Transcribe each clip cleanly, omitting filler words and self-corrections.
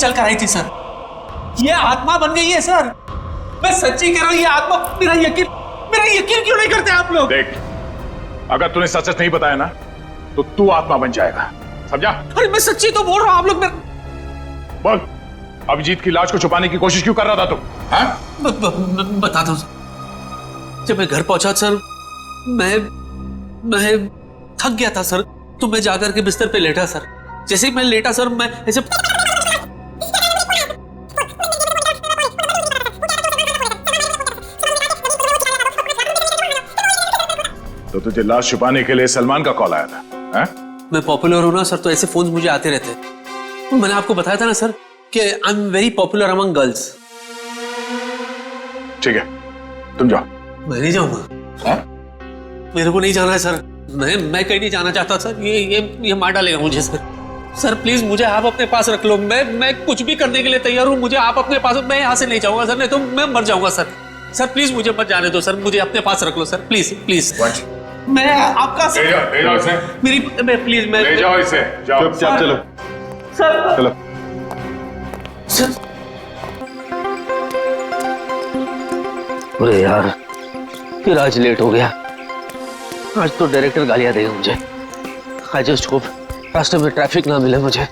चल कर आई थी सर। ये आत्मा बन गई है सर, मैं सच्ची कह रहा हूँ, ये आत्मा। मेरा यकीन क्यों नहीं करते आप लोग? देख, अगर तूने सच सच नहीं बताया ना तो तू आत्मा बन जाएगा, समझा? अरे मैं सच्ची तो बोल रहा हूँ, आप लोग बोल, अभिजीत की लाश को छुपाने की कोशिश क्यों कर रहा था तू? बता दो। जब मैं घर पहुंचा सर, मैं थक गया था सर, तो मैं जाकर के बिस्तर पे लेटा सर। जैसे ही मैं लेटा सर, मैं ऐसे तो तुझे लाश छुपाने के लिए सलमान का कॉल आया था, हैं? मैं पॉपुलर हूं ना सर, तो ऐसे फोन मुझे आते रहते हैं। मैंने आपको बताया था ना सर कि I am very popular among girls. ठीक है, तुम जाओ। मैं नहीं जाऊंगा, मेरे को नहीं जाना है सर। मैं कहीं नहीं जाना चाहता सर। ये मार डालेगा मुझे सर। सर प्लीज मुझे आप अपने पास रख लो। मैं कुछ भी करने के लिए तैयार हूँ। मुझे आप अपने पास, मैं यहाँ से नहीं जाऊंगा सर, नहीं तो मैं मर जाऊंगा सर। सर प्लीज मुझे मत जाने दो सर, मुझे अपने पास रख लो सर, प्लीज प्लीज। मैं आपका ले जाओ इसे। प्लीज ले जाओ इसे, जाओ। चुपचाप चलो सर। चलो। सर अरे यार, फिर आज लेट हो गया। आज तो डायरेक्टर गालियां देगा मुझे। आई जस्ट होप रास्ते में ट्रैफिक ना मिले मुझे।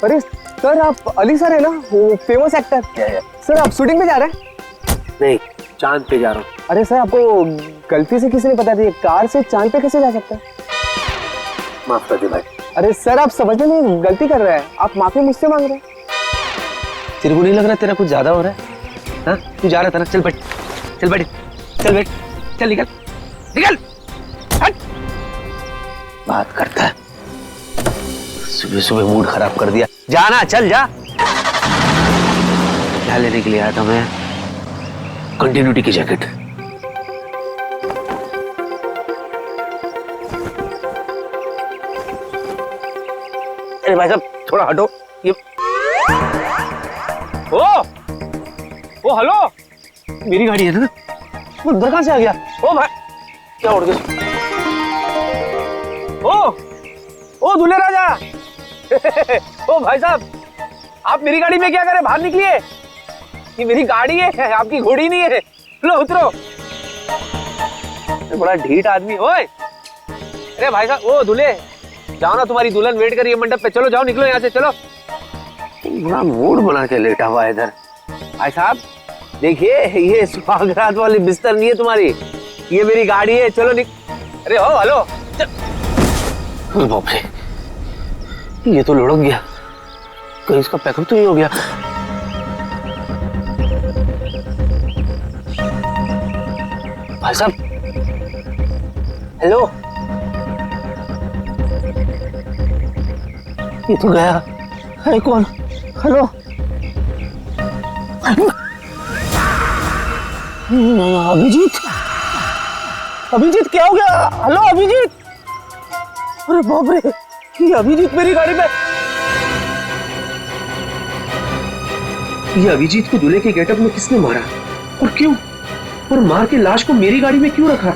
अरे सर, आप अली सर है ना, वो फेमस एक्टर। सर आप शूटिंग पे जा रहे हैं? नहीं, चांद पे जा रहा हूँ। अरे सर, आपको गलती से किसी ने बता दिया, कार से चांद पे कैसे जा सकते हैं? माफ कर दे भाई। अरे सर, आप समझने में गलती कर रहे हैं, आप माफी मुझसे मांग रहे हैं। तेरे को नहीं लग रहा तेरा कुछ ज्यादा हो रहा है? हाँ, तू जा रहा था ना, चल बैठ, चल बैठ, चल बैठ, चल निकल, निकल, हट। बात करता है, सुबह सुबह मूड खराब कर दिया। जाना, चल जा। क्या लेने के लिए आया था मैं? कंटिन्यूटी की जैकेट। अरे भाई साहब थोड़ा हटो। ये ओ हेलो, मेरी गाड़ी है ना, वो अंदर कहां से आ गया? ओ भाई क्या उड़ गया? ओ दूल्हे राजा। ओ भाई साहब, आप मेरी गाड़ी में क्या करें? बाहर निकलिए, ये मेरी गाड़ी है, आपकी घोड़ी नहीं है। लो उतरो। बड़ा ढीठ आदमी। ओए अरे भाई साहब, ओ दूल्हे जाओ ना, तुम्हारी दुल्हन वेट कर रही है मंडप पे। चलो जाओ, निकलो यहाँ से, चलो। बड़ा मूड बना के लेटा हुआ है इधर। भाई साहब देखिए, ये सुहागरात वाली बिस्तर नहीं है तुम्हारी, ये मेरी गाड़ी है। चलो अरे हो हेलो, चल। बाप रे, ये तो लुढ़क गया, कहीं इसका पैकअप तो नहीं हो गया। भाई साहब हेलो, ये तो गया है। कौन? हेलो, अभिजीत, अभिजीत क्या हो गया? हेलो अभिजीत। अरे बाप रे, ये अभिजीत मेरी गाड़ी पे। ये अभिजीत को दूल्हे के गेटअप में किसने मारा और क्यों? और मार के लाश को मेरी गाड़ी में क्यों रखा?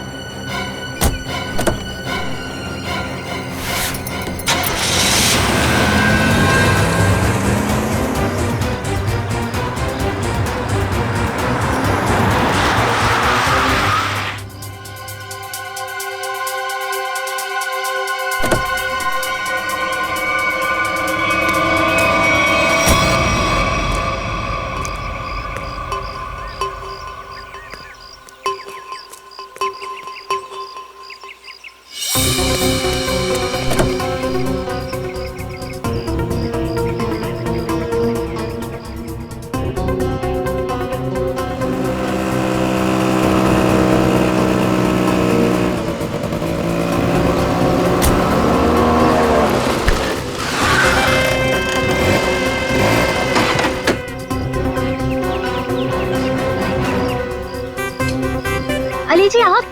अली जी आप?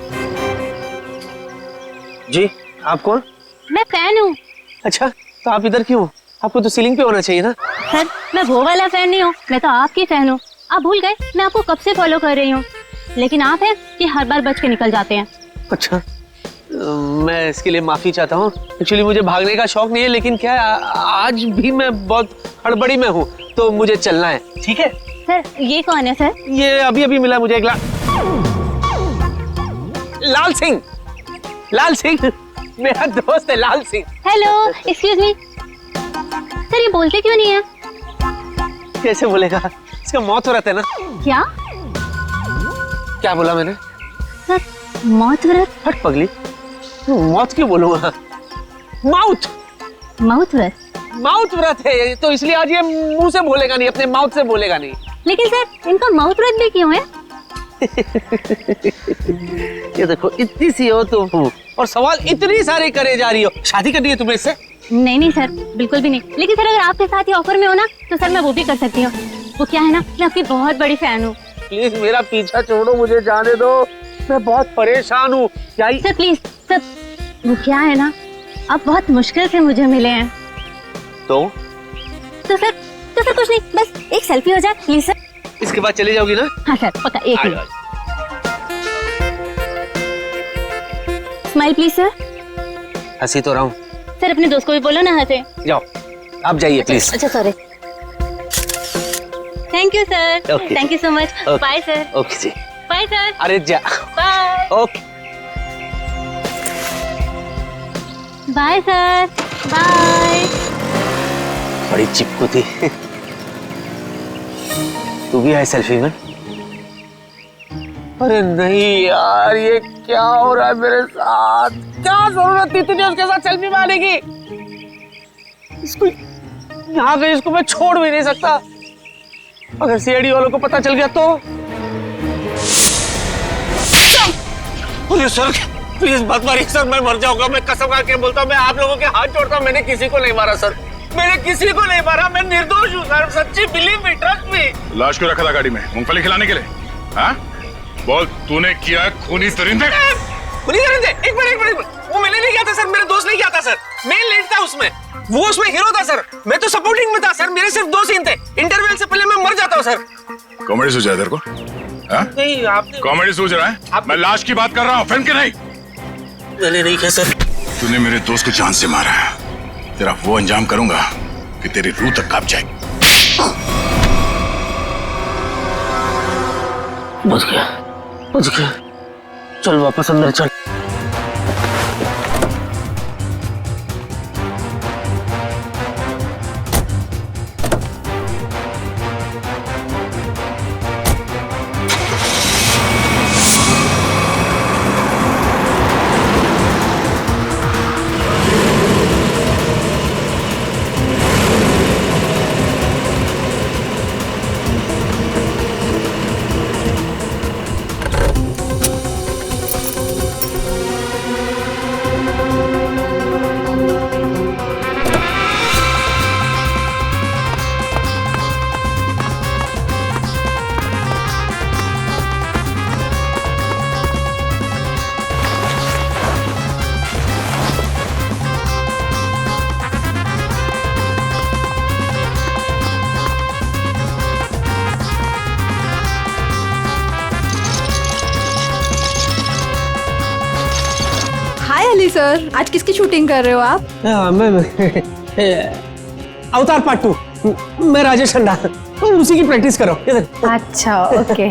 जी आप कौन? मैं फैन हूँ। अच्छा, तो आप इधर क्यों? आपको तो सीलिंग पे होना चाहिए ना। सर मैं वो वाला फैन नहीं हूँ, मैं तो आपकी फैन हूँ। आप भूल गए, मैं आपको कब से फॉलो कर रही हूँ, लेकिन आप हैं कि हर बार बच के निकल जाते हैं। अच्छा, मैं इसके लिए माफी चाहता हूँ। एक्चुअली मुझे भागने का शौक नहीं है, लेकिन क्या है, आज भी मैं बहुत हड़बड़ी में हूँ, तो मुझे चलना है। ठीक है सर ये कौन है सर? ये अभी अभी मिला मुझे एक लाल सिंह। लाल सिंह मेरा दोस्त है, Lal Singh. Hello excuse me sir, ये बोलते क्यों नहीं है? कैसे बोलेगा, इसका मौत हो रहता है ना। क्या क्या बोला मैंने? सर मौत व्रत? हट पगली, मौत क्यों बोलूंगा, माउथ माउथ व्रत? माउथ व्रत है ये, तो इसलिए आज ये मुंह से बोलेगा नहीं, अपने माउथ से बोलेगा नहीं। लेकिन सर इनका माउथ व्रत भी क्यों है? ये देखो, इतनी सी हो तुम और सवाल इतनी सारे करे जा रही हो। शादी करनी है तुम्हें इससे? नहीं नहीं सर, बिल्कुल भी नहीं। लेकिन सर अगर आपके साथ ये ऑफर में हो ना, तो सर मैं वो भी कर सकती हूँ। वो क्या है ना, मैं आपकी बहुत बड़ी फैन हूँ। प्लीज मेरा पीछा छोड़ो, मुझे जाने दो, मैं बहुत परेशान हूँ। क्या सर प्लीज सर, वो क्या है ना, आप बहुत मुश्किल से मुझे मिले हैं। तो सर कुछ नहीं, बस एक सेल्फी हो जाए प्लीज सर। इसके बाद चले जाओगी ना? हाँ सर पक्का, एक आ मिनट। जाओ। Smile please sir. हंसी तो रहा हूँ। सर अपने दोस्त को भी बोलो ना हंसे। जाओ आप जाइए प्लीज। अच्छा sorry. Thank you sir, Okay. Thank you so much. Okay. Bye sir. Okay ji. Bye sir. अरे जा। Bye okay bye sir. Bye. बड़ी चिपकू थी। तू भी है सेल्फी में? अरे नहीं यार, ये क्या हो रहा है मेरे साथ? क्या जरूरत थी तुझे उसके साथ सेल्फी मारने की? इसको यहाँ पे, इसको मैं छोड़ भी नहीं सकता। अगर सीआईडी वालों को पता चल गया तो? सर प्लीज मत मारिए सर, मैं मर जाऊंगा। मैं कसम खा के बोलता हूँ, मैं आप लोगों के हाथ जोड़ता हूँ, मैंने किसी को नहीं मारा सर, मैंने किसी को नहीं मारा, मैं निर्दोष हूँ सर, सच्ची, बिलीव मी, ट्रस्ट मी। लाश क्यों रखा था गाड़ी में? मूंगफली खिलाने के लिए? हाँ बोल, तूने किया है खूनी परिंदे? खूनी परिंदे? एक मिनट, वो मैंने नहीं किया था सर, मेरे दोस्त ने किया था सर। मैं लीड था उसमें, वो उसमें हीरो था सर, मैं तो सपोर्टिंग में था सर। मेरे सिर्फ 2 सीन थे, इंटरवल से पहले मैं मर जाता हूँ सर। कॉमेडी सूझ रहा है तेरे को? हाँ? नहीं आपने, कॉमेडी सूझ रहा है? मैं लाश की बात कर रहा हूँ, फिल्म की नहीं। मैंने नहीं किया सर। तूने मेरे दोस्त को जान से मारा है, तेरा वो अंजाम करूंगा कि तेरी रूह तक कांप जाएगी। बच गया, चल वापस अंदर चल। हाय अली सर, आज किसकी शूटिंग कर रहे हो आप? मैं अवतार पार्ट 2, मैं राजेश खन्ना, उसी की प्रैक्टिस करो। अच्छा ओके।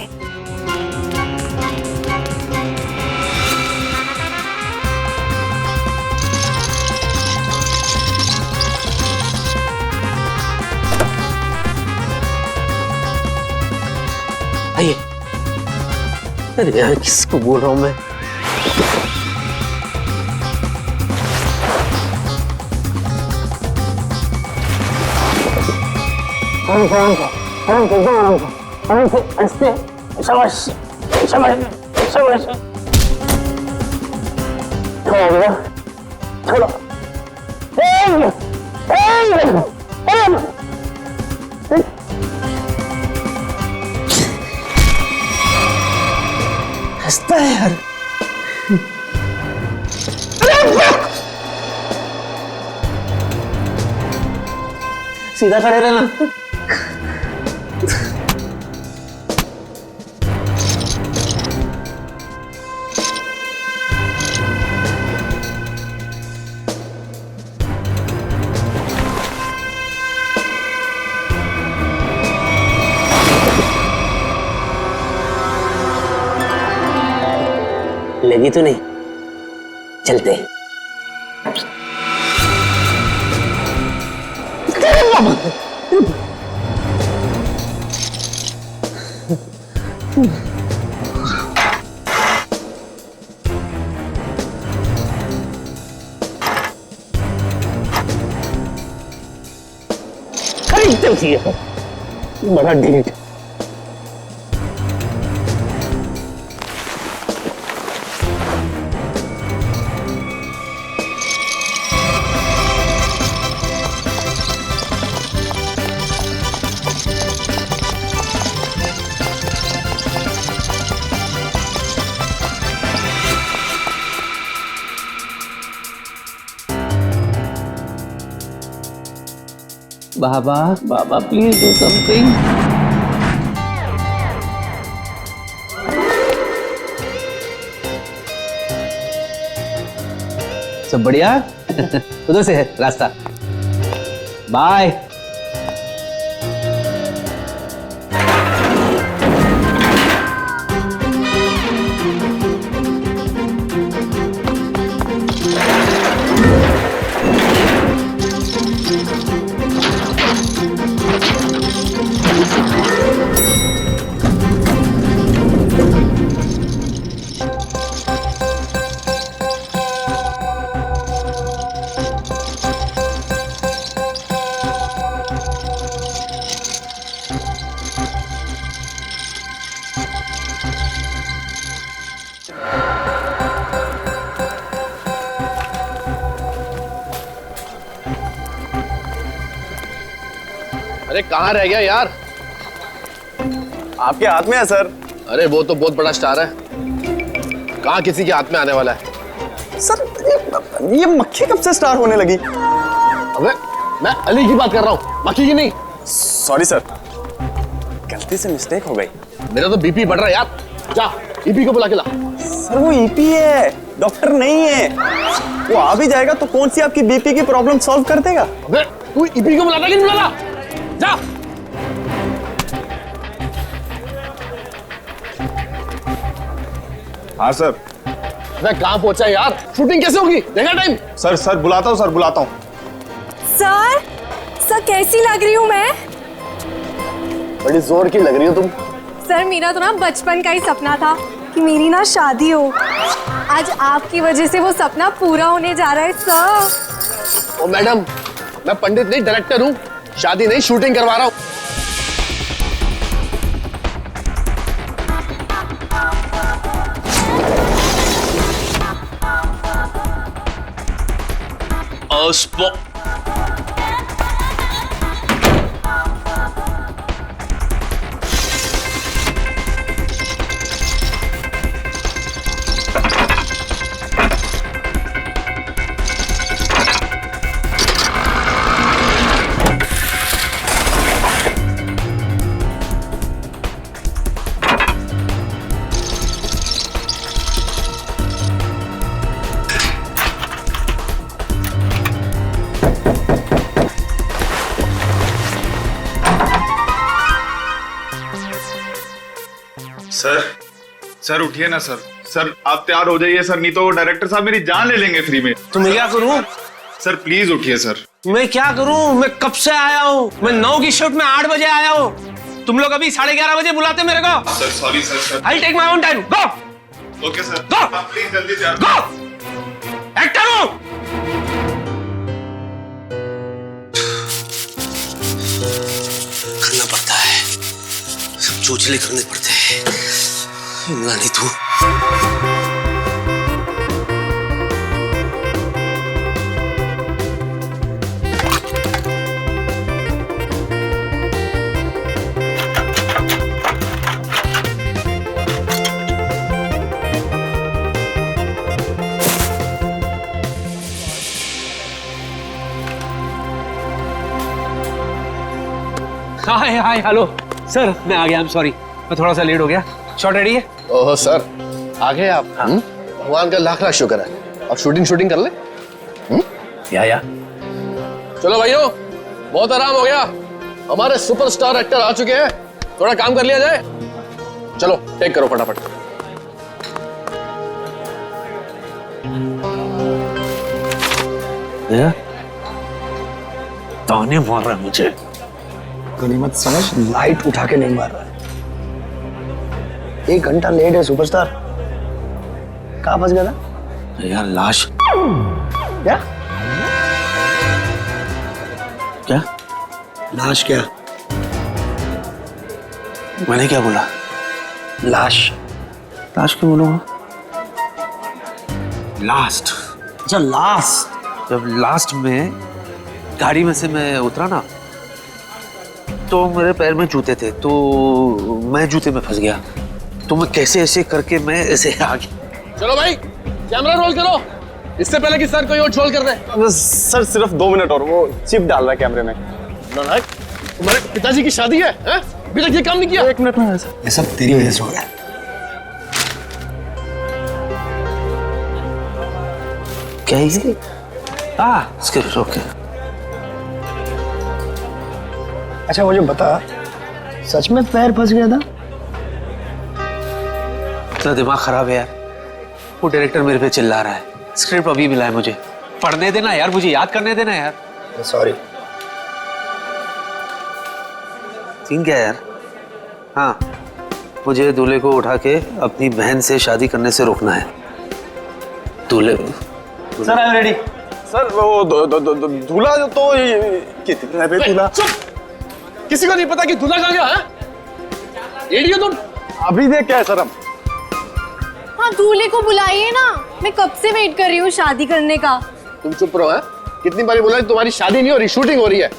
आइए। अरे यार किसको बोल रहा हूँ मैं? हंसता है यार। सीधा खड़े रहना। लगी तो नहीं? चलते। खरीदते उसी बड़ा ढीठ। बाबा बाबा प्लीज डू समथिंग। सब बढ़िया? उधर से है रास्ता। बाय। अरे कहाँ रह गया यार? आपके हाथ में है सर। अरे वो तो बहुत बड़ा स्टार है, कहाँ किसी के हाथ में आने वाला है? सर ये मक्खी कब से स्टार होने लगी? अबे मैं अली की बात कर रहा हूँ, मक्खी की नहीं। सॉरी सर, गलती से मिस्टेक हो गई। मेरा तो बीपी बढ़ रहा है यार, जा ईपी को बुला के ला। सर वो ईपी है, डॉक्टर नहीं है। वो आ भी जाएगा तो कौन सी आपकी बीपी की प्रॉब्लम सॉल्व कर देगा? अबे तू ईपी को बुलाता नहीं बुलाता? जा। हाँ सर। मैं कहाँ पहुंचा यार? शूटिंग कैसे होगी? देखा टाइम? सर बुलाता हूँ सर, बुलाता हूँ। सर कैसी लग रही हूँ मैं? बड़ी जोर की लग रही हो तुम। सर मेरा तो ना बचपन का ही सपना था कि मेरी ना शादी हो। आज आपकी वजह से वो सपना पूरा होने जा रहा है सर। ओ मैडम, मैं पंडित नहीं डायरेक्टर हूँ, शादी नहीं शूटिंग करवा रहा हूँ। सर उठिए ना सर। सर आप तैयार हो जाइए सर, नहीं तो डायरेक्टर साहब मेरी जान ले लेंगे फ्री में। तो मैं क्या करूं? सर प्लीज उठिए सर। मैं क्या करूं? मैं कब से आया हूं? मैं 9 की शिफ्ट में 8 बजे आया हूं। तुम लोग अभी 11:30 बजे बुलाते मेरे को। Sir sorry sir. I take my own time. Go. Okay sir. Go! आप प्लीज जल्दी तैयार गो। एक्टर हूं। करना पड़ता है, सब चोचले करने पड़ते हैं। नहीं तू हाय हेलो सर, मैं आ गया। आई एम सॉरी, मैं थोड़ा सा लेट हो गया। शॉट रेडी है? ओह सर, आ गए आप? भगवान का लाख लाख शुक्र है। अब शूटिंग कर ले। या चलो भाइयों, बहुत आराम हो गया, हमारे सुपरस्टार एक्टर आ चुके हैं, थोड़ा काम कर लिया जाए। चलो टेक करो फटाफट। ताने मार रहा है मुझे। गनीमत समझ, लाइट उठा के नहीं मार रहा है। 1 घंटा लेट है सुपरस्टार। कहाँ फंस गया था? यार लाश। क्या क्या? लाश? क्या मैंने क्या बोला? लाश? लाश क्यों बोलूंगा? लास्ट। अच्छा लास्ट। जब लास्ट में गाड़ी में से मैं उतरा ना, तो मेरे पैर में जूते थे, तो मैं जूते में फंस गया। तो मैं कैसे ऐसे करके मैं ऐसे आ गया। चलो भाई कैमरा रोल करो, इससे पहले कि सर कोई और ट्रोल कर दे। सर सिर्फ 2 मिनट और, वो चिप डाल रहा है कैमरे में। नालायक, तुम्हारे पिताजी की शादी है? अभी तक ये काम नहीं किया। 1 मिनट में सर। ये सब तेरी वजह से हो रहा है। क्या इसकी? Script, okay. अच्छा मुझे बता, सच में पैर फंस गया था? इतना दिमाग खराब है यार। वो डायरेक्टर मेरे पे चिल्ला रहा है। स्क्रिप्ट अभी मिला है मुझे, पढ़ने देना यार, मुझे याद करने देना यार। सॉरी। सीन क्या है यार? हाँ, मुझे दूल्हे को उठा के अपनी बहन से शादी करने से रोकना है। दूल्हे sir I am ready. Sir वो दूल्हा तो कितना है दूल्हा? चुप! किसी को नहीं पता कि दूल्हा कहाँ गया है? इडियट तुम! अभी देख क्या है सर हम। हाँ दूल्हे को बुलाइए ना, मैं कब से वेट कर रही हूँ शादी करने का। तुम चुप रहो। है कितनी बारी बोला तुम्हारी शादी नहीं हो रही, शूटिंग हो रही है।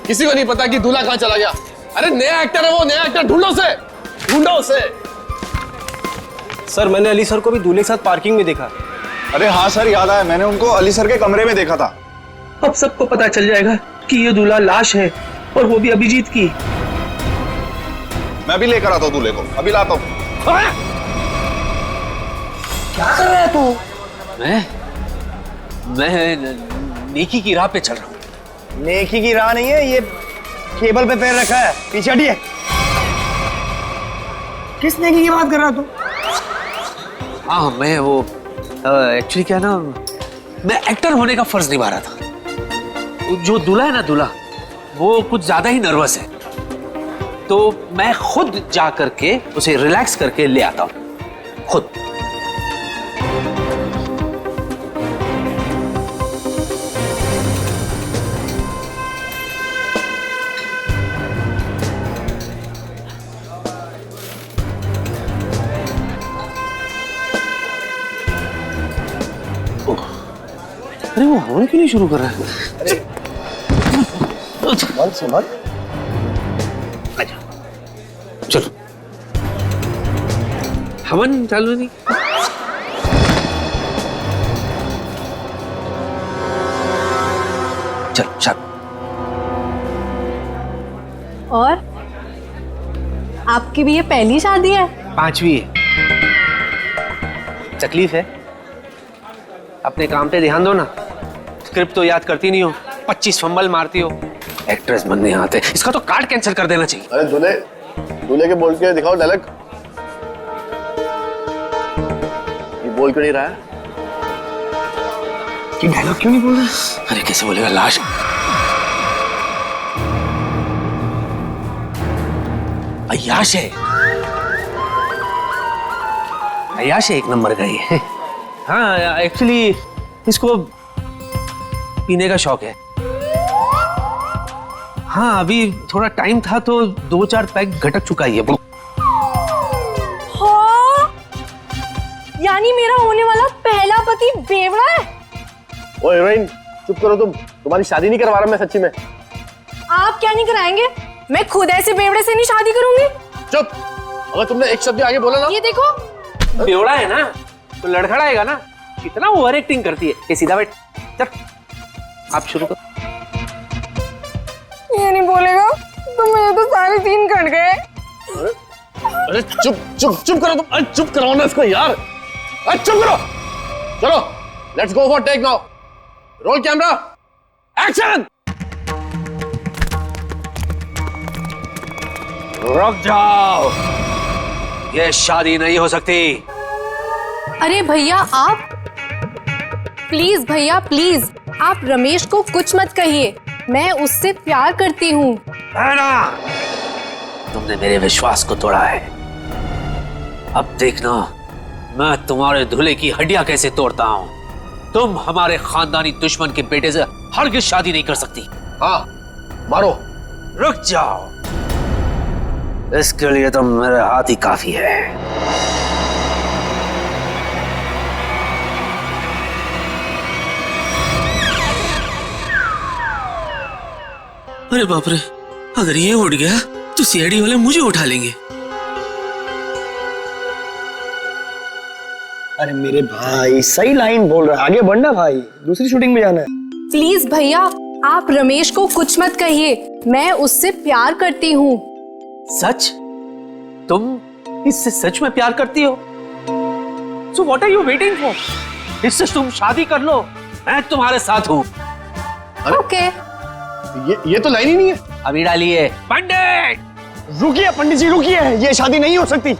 किसी को नहीं पता कि दूल्हा कहाँ चला गया। अरे नया एक्टर है वो, नया एक्टर ढूंढो उसे। सर मैंने अली सर को भी दूल्हे के साथ पार्किंग में देखा। अरे हाँ सर, याद आया, मैंने उनको अली सर के कमरे में देखा था। अब सबको पता चल जाएगा कि ये दूल्हा लाश है, और वो भी अभिजीत की। मैं भी लेकर आता हूँ दूल्हे को, अभी लाता हूँ। क्या कर रहा है तू? मैं नेकी की राह पे चल रहा हूँ। नेकी की राह नहीं है ये, केबल पे पैर रखा है, पीछे हटिए। किस नेकी की बात कर रहा तू? हाँ मैं वो एक्चुअली क्या ना, मैं एक्टर होने का फर्ज निभा रहा था। जो दूल्हा है ना, दूल्हा वो कुछ ज्यादा ही नर्वस है, तो मैं खुद जा करके उसे रिलैक्स करके ले आता हूँ खुद। अरे वो हवन क्यों नहीं शुरू कर रहा है? संभल। चलो हवन चालू नहीं। चल चल। और आपकी भी ये पहली शादी है? 5वीं है। तकलीफ है, अपने काम पे ध्यान दो ना। स्क्रिप्ट तो याद करती नहीं हो, 25 फंबल मारती हो। एक्ट्रेस बनने आते, इसका तो कार्ड कैंसिल कर देना चाहिए। अरे दूल्हे के बोल के दिखाओ डायलॉग। ये बोल क्यों नहीं रहा है? ये डायलॉग क्यों नहीं बोल रहा? अरे कैसे बोलेगा? लाश। अय्याश है, अय्याश है, 1 नंबर का ये। हाँ एक्चुअली इसको पीने का शौक है। हाँ अभी थोड़ा टाइम था तो 2-4 पैक घटक चुका ही है। हाँ, यानी मेरा होने वाला पहला पति बेवड़ा है। ओए हीरोइन चुप करो तुम, तुम्हारी शादी नहीं करवा रहा मैं सच्ची में। आप क्या नहीं कराएंगे? मैं खुद ऐसे बेवड़े से नहीं शादी करूंगी। चुप! अगर तुमने एक शब्द आगे बोला ना। ये देखो, बेवड़ा है ना तो लड़खड़ाएगा ना। कितना ओवर एक्टिंग करती है। ये सीधा बैठ, चल आप शुरू करो। ये नहीं बोलेगा तो मेरे तो सारे सीन कट गए। अरे चुप चुप चुप करो तुम। अरे चुप कराओ ना इसको यार। अरे चुप करो। चलो let's go for take now. Roll camera, action. रुक जाओ, ये शादी नहीं हो सकती। अरे भैया आप प्लीज, भैया प्लीज, आप रमेश को कुछ मत कहिए, मैं उससे प्यार करती हूँ। तुमने मेरे विश्वास को तोड़ा है। अब देखना मैं तुम्हारे दूल्हे की हड्डियां कैसे तोड़ता हूँ। तुम हमारे खानदानी दुश्मन के बेटे से हरगिज शादी नहीं कर सकती। हाँ मारो। रुक जाओ, इसके लिए तो मेरे हाथ ही काफी है। अरे बाप रे, अगर ये उठ गया तो सीआईडी वाले मुझे उठा लेंगे। अरे मेरे भाई सही लाइन बोल रहा है, आगे बढ़ना भाई, दूसरी शूटिंग में जाना है। प्लीज भैया, आप रमेश को कुछ मत कहिए, मैं उससे प्यार करती हूँ। सच? तुम इससे सच में प्यार करती हो? So what are you waiting for? इससे तुम शादी कर लो, मैं तुम्हारे साथ हूँ। ओके। ये तो लाइन ही नहीं है। अभी डालिए। पंडित! रुकिए पंडित जी रुकिए, ये शादी नहीं हो सकती।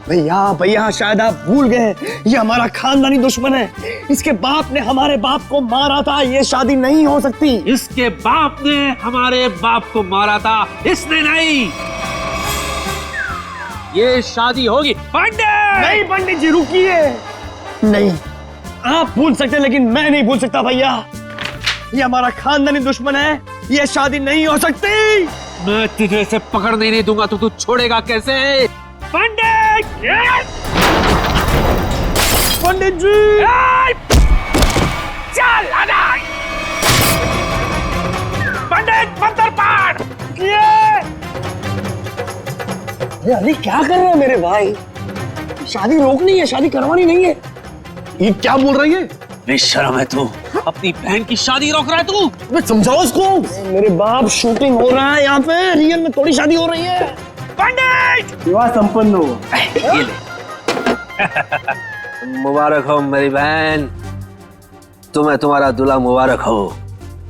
भैया भैया शायद आप भूल गए, ये हमारा खानदानी दुश्मन है। इसके बाप ने हमारे बाप को मारा था, ये शादी नहीं हो सकती। इसके बाप ने हमारे बाप को मारा था, इसने नहीं। ये शादी होगी। पंडित! नहीं पंडित जी रुकिए। नहीं, आप भूल सकते लेकिन मैं नहीं भूल सकता भैया। ये हमारा खानदानी दुश्मन है, ये शादी नहीं हो सकती। मैं तुझे इसे पकड़ने नहीं दूंगा तो तू छोड़ेगा कैसे? पंडित! पंडित जी चल आना! पंडित मंत्र पाठ! अरे क्या कर रहे हैं मेरे भाई, शादी रोकनी है, शादी करवानी नहीं है। ये क्या बोल रही है? बेशर्म है तू, अपनी बहन की शादी रोक रहा है तू। मैं समझाओ इसको। मेरे बाप शूटिंग हो रहा है यहाँ पे, रियल में थोड़ी शादी हो रही है। पंडित! विवाह संपन्न हो। ये ले। मुबारक हो मेरी बहन, तुम्हें तुम्हारा दूल्हा मुबारक हो।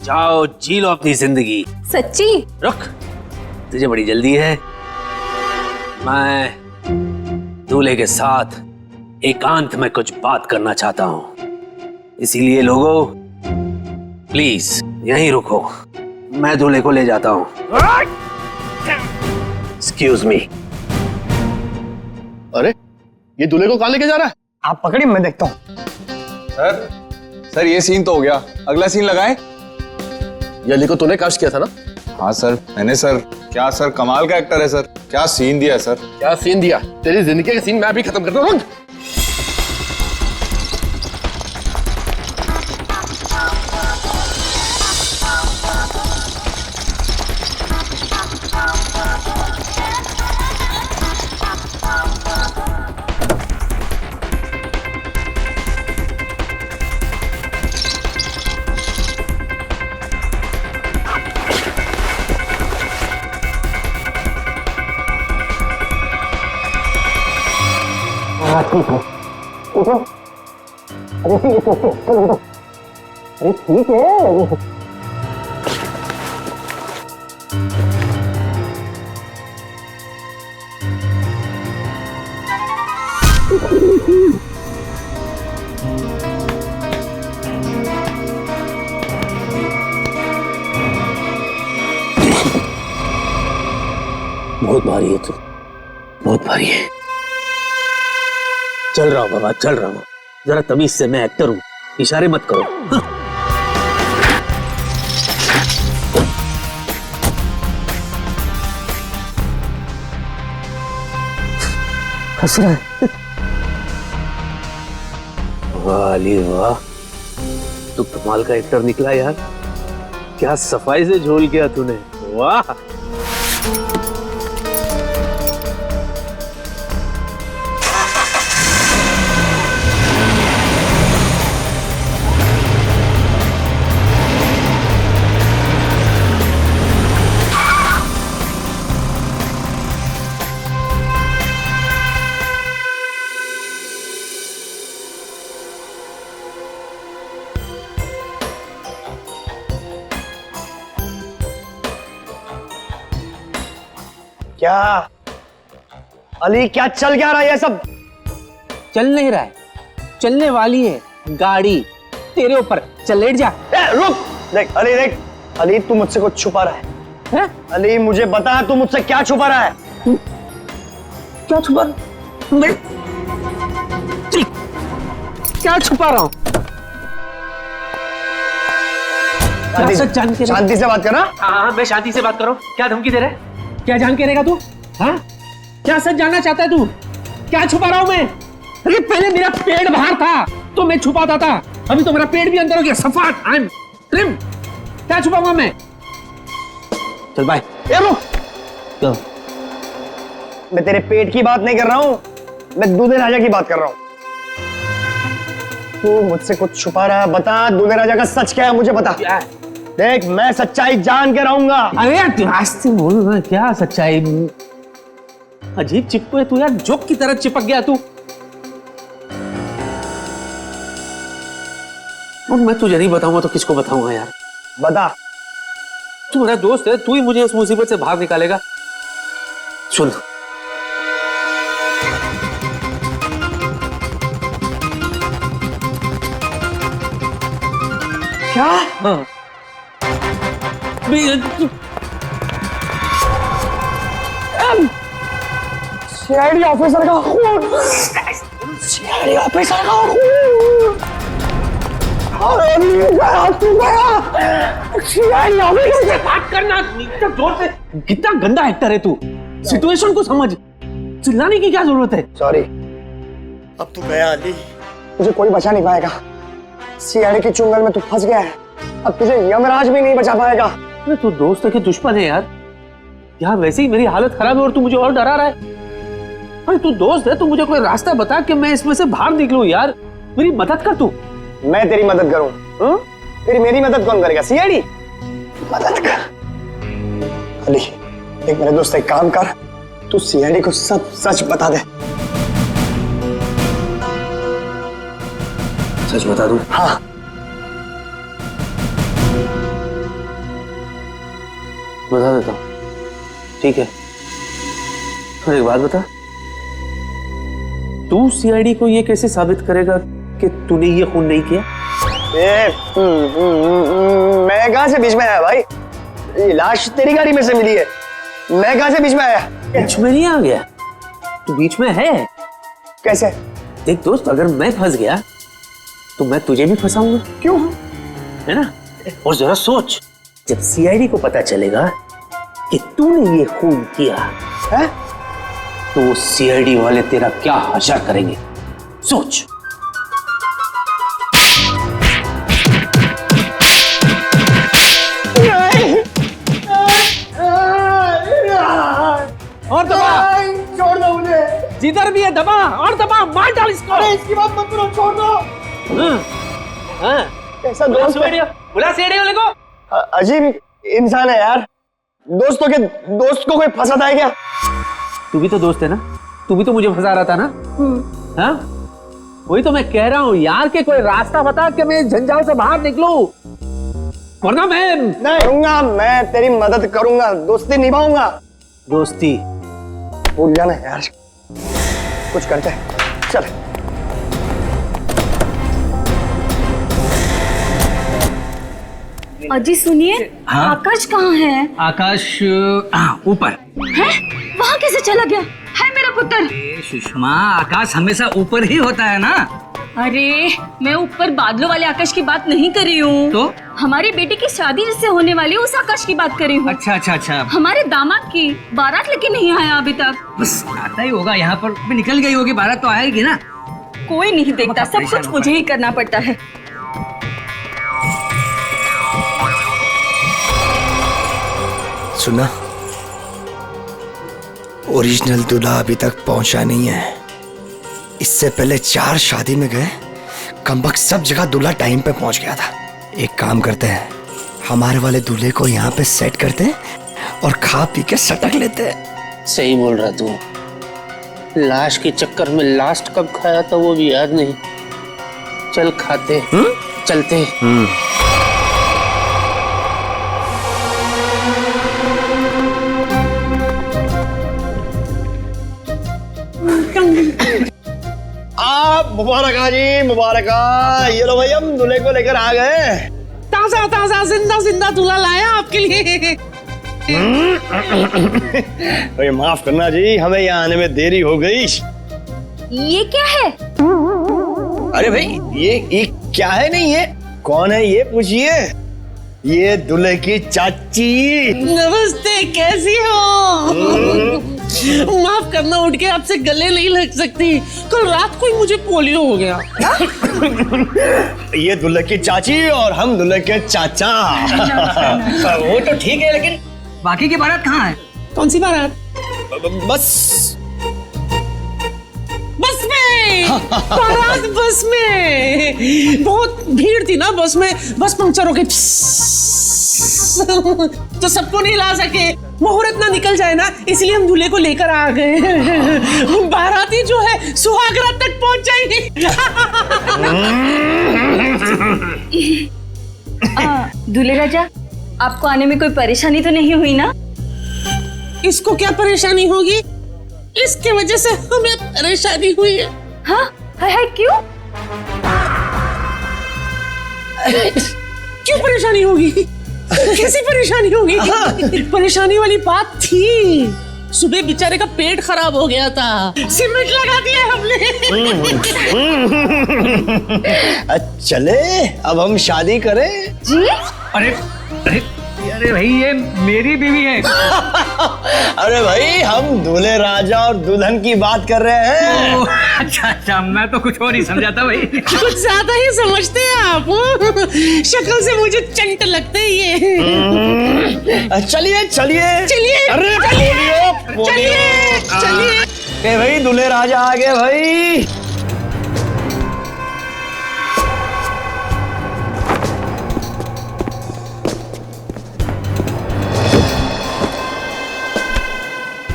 जाओ जी लो अपनी जिंदगी। सच्ची? रुक, तुझे बड़ी जल्दी है। मैं दूल्हे के साथ एकांत में कुछ बात करना चाहता हूं, इसीलिए लोगों प्लीज यहीं रुको, मैं दूल्हे को ले जाता हूं। Excuse me. अरे ये दूल्हे को कहां लेके जा रहा है? आप पकड़िए, मैं देखता हूँ। सर ये सीन तो हो गया, अगला सीन लगाएं। ये अली को तूने कास्ट किया था ना? हाँ सर मैंने सर। क्या सर कमाल का एक्टर है सर, क्या सीन दिया सर। क्या सीन दिया? तेरी जिंदगी का सीन मैं अभी खत्म करता हूँ। ठीक है, उठो। अरे ठीक है, चलो उठो। अरे ठीक है। बहुत भारी है तू, बहुत भारी है। चल रहा हूं बाबा, चल रहा हूं। जरा तमीज से, मैं एक्टर हूं, इशारे मत करो। हंस रहा है। वाह अली वाह, तू कमाल का एक्टर निकला यार, क्या सफाई से झोल किया तूने, वाह। क्या अली, क्या चल क्या रहा है ये सब? चल नहीं रहा है, चलने वाली है गाड़ी, तेरे ऊपर चल लेट जा। रुक, देख अली, देख अली, तू मुझसे कुछ छुपा रहा है? अली मुझे बता, तू मुझसे क्या छुपा रहा है? क्या छुपा? मैं क्या छुपा रहा हूँ? शांति से बात करना। हाँ, मैं शांति से बात कर रहा हूँ। क्या धमकी दे रहा है? क्या जान के रहेगा तू? हाँ, क्या सच जानना चाहता है तू? क्या छुपा रहा हूँ मैं? अरे पहले मेरा पेट बाहर था तो मैं छुपाता था, अभी तो मेरा पेट भी अंदर हो गया। सफाट, आई एम ट्रिम। क्या छुपाऊंगा मैं? चल बाय। रुक, मैं तेरे पेट की बात नहीं कर रहा हूँ, मैं दूल्हे राजा की बात कर रहा हूँ। तू मुझसे कुछ छुपा रहा है, बता दूल्हे राजा का सच क्या है, मुझे बता। क्या है? देख मैं सच्चाई जान के रहूंगा। अरे यार आस्ते बोल ना, क्या सच्चाई? अजीब चिपको है तू यार, जोक की तरह चिपक गया तू। और मैं तुझे नहीं बताऊंगा तो किसको बताऊंगा यार? बता। तू मेरा दोस्त है, तू ही मुझे इस मुसीबत से बाहर निकालेगा। सुन, क्या? हाँ, सीआईडी ऑफिसर का खून, सीआईडी ऑफिसर का खून। अरे तू गया सीआईडी ऑफिसर से बात करना इतना जोर से। कितना गंदा एक्टर है तू, सिचुएशन को समझ। चिल्लाने की क्या जरूरत है? सॉरी। अब तू गया अली, तुझे कोई बचा नहीं पाएगा। सीआईडी के चुंगल में तू फंस गया है, अब तुझे यमराज भी नहीं बचा पाएगा। अरे तू दोस्त है कि दुश्मन है यार? यार वैसे ही मेरी हालत खराब है और तू मुझे और डरा रहा है। अरे तू दोस्त है, तू मुझे कोई रास्ता बता कि मैं इसमें से बाहर निकलूं यार। मेरी मदद कर तू। मैं तेरी मदद करूं? तेरी मेरी मदद कौन करेगा? सीआईडी मदद कर। अली देख मेरे दोस्त, एक काम कर, तू सीआईडी को सब सच बता दे। सच बता दूं? हाँ। बता देता हूं, ठीक है। फिर एक बात बता, तू सीआईडी को ये कैसे साबित करेगा कि तूने ये खून नहीं किया? मैं कहां से बीच में आया भाई? ये लाश तेरी गाड़ी में से मिली है, मैं कहां से बीच में आया? बीच में नहीं आ गया, तू बीच में है। कैसे? देख दोस्त, अगर मैं फंस गया तो मैं तुझे भी फंसाऊंगा। क्यों? है ना? और जरा सोच, जब सीआईडी को पता चलेगा कि तूने ये खून किया है तो वो सीआईडी वाले तेरा क्या हशर करेंगे, सोच। और दबा, छोड़ दो मुझे। जिधर भी है दबा, और दबा, मार डाल इसको। अरे इसकी बात मत करो, छोड़ दो। हाँ, कैसा दोस्त है? बुला सीआईडी वाले को। अजीब इंसान है यार, दोस्त को कोई फंसाता है क्या? तू भी तो दोस्त है ना, तू भी तो मुझे फंसा रहा था ना। हाँ, वही तो मैं कह रहा हूँ यार कि कोई रास्ता बता कि मैं झंझाल से बाहर निकलूं, वरना मैं नहीं करूंगा। मैं तेरी मदद करूंगा, दोस्ती निभाऊंगा। दोस्ती भूल जाना यार, कुछ करते हैं, चल। अजी सुनिए, आकाश कहाँ है? आकाश ऊपर है? वहाँ कैसे चला गया? है मेरा पुत्र। सुषमा, आकाश हमेशा ऊपर ही होता है ना। अरे मैं ऊपर बादलों वाले आकाश की बात नहीं कर रही हूँ, तो हमारी बेटी की शादी जिससे होने वाली उस आकाश की बात कर रही हूँ। अच्छा अच्छा अच्छा, हमारे दामाद की बारात लेके नहीं आया अभी तक। बस आता ही होगा यहाँ पर, अभी निकल गई होगी, बारात तो आएगी ना। कोई नहीं देखता, सब कुछ मुझे ही करना पड़ता है। सुना, ओरिजिनल दूल्हा अभी तक पहुंचा नहीं है। इससे पहले 4 शादी में गए, कमबख्त सब जगह दूल्हा टाइम पे पहुंच गया था। एक काम करते हैं, हमारे वाले दूल्हे को यहाँ पे सेट करते हैं और खा पी के सटक लेते हैं। सही बोल रहा तू। लाश के चक्कर में लास्ट कब खाया था वो भी याद नहीं। चल खाते, चलते। आप मुबारक जी, मुबारक। ये लो भाई, हम दूल्हे को लेकर आ गए। ताजा ताजा जिंदा जिंदा दूल्हा लाया आपके लिए। भाई माफ करना जी, हमें यहाँ आने में देरी हो गई। ये क्या है? अरे भाई ये क्या है? नहीं ये कौन है ये पूछिए। ये दूल्हे की चाची। नमस्ते, कैसी हो? माफ करना, उठ के आपसे गले नहीं लग सकती। कल रात को ही मुझे पोलियो हो गया। ये दूल्हे की चाची और हम दूल्हे के चाचा। वो तो ठीक है, लेकिन बाकी की बारात कहाँ है? कौन सी बारात? बस बस में। बारात बस में। बहुत भीड़ थी ना बस में, बस पंक्चर हो गई तो सबको नहीं ला सके। मुहूर्त ना निकल जाए ना, इसलिए हम दूल्हे को लेकर आ गए। बाराती जो है सुहागरात तक पहुंच जाएंगे। दूल्हे राजा, आपको आने में कोई परेशानी तो नहीं हुई ना? इसको क्या परेशानी होगी? इसके वजह से हमें परेशानी हुई है। हाँ, है क्यों? क्यों परेशानी होगी? कैसी परेशानी होगी? परेशानी वाली बात थी। सुबह बेचारे का पेट खराब हो गया था, सीमेंट लगा दिया हमने। चले अब हम शादी करें जी? अरे अरे अरे भाई, ये मेरी बीवी है। अरे भाई, हम दूल्हे राजा और दुल्हन की बात कर रहे हैं। अच्छा अच्छा, मैं तो कुछ और ही समझा था भाई। कुछ ज्यादा ही समझते हैं आप। शक्ल से मुझे चंट लगते हैं ये। चलिए चलिए चलिए, अरे चलिए। भाई, दूल्हे राजा आ गए भाई।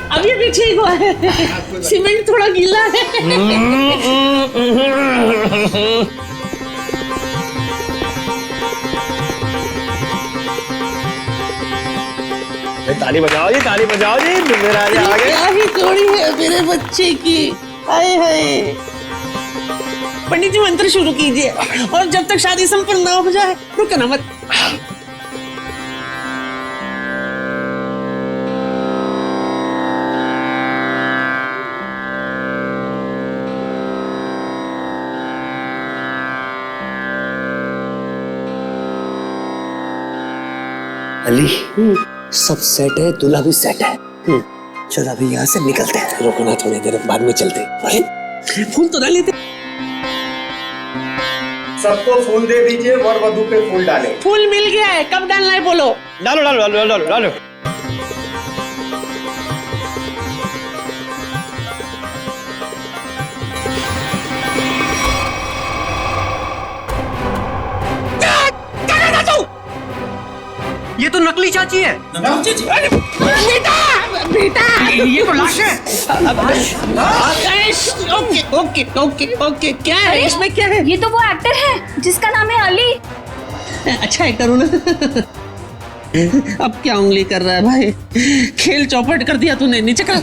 अभी भी ठीक हुआ है, सीमेंट थोड़ा गीला है। ताली बजाओ जी, ताली बजाओ जी, दूल्हे राजा आ गए। क्या ही जोड़ी है मेरे बच्चे की। हाय हाय। पंडित जी मंत्र शुरू कीजिए, और जब तक शादी संपन्न ना हो जाए रुकना मत। अली, सब सेट है, दूल्हा भी सेट है। चल अभी यहाँ से निकलते हैं। रुकना थोड़ी देर, बाद में चलते। अरे फूल तो डाले थे। सबको फूल दे दीजिए, वर वधू पे फूल डाले। फूल मिल गया है, कब डालना है बोलो? डालो डालो डालो डालो डालो। ये तो नकली चाची है। बेटा बेटा, ये तो लाश है। ओके ओके ओके ओके, क्या है इसमें, क्या है? ये तो वो एक्टर है जिसका नाम है अली। अच्छा एक्टर हूँ ना। अब क्या उंगली कर रहा है भाई? खेल चौपट कर दिया तूने, नीचे कर।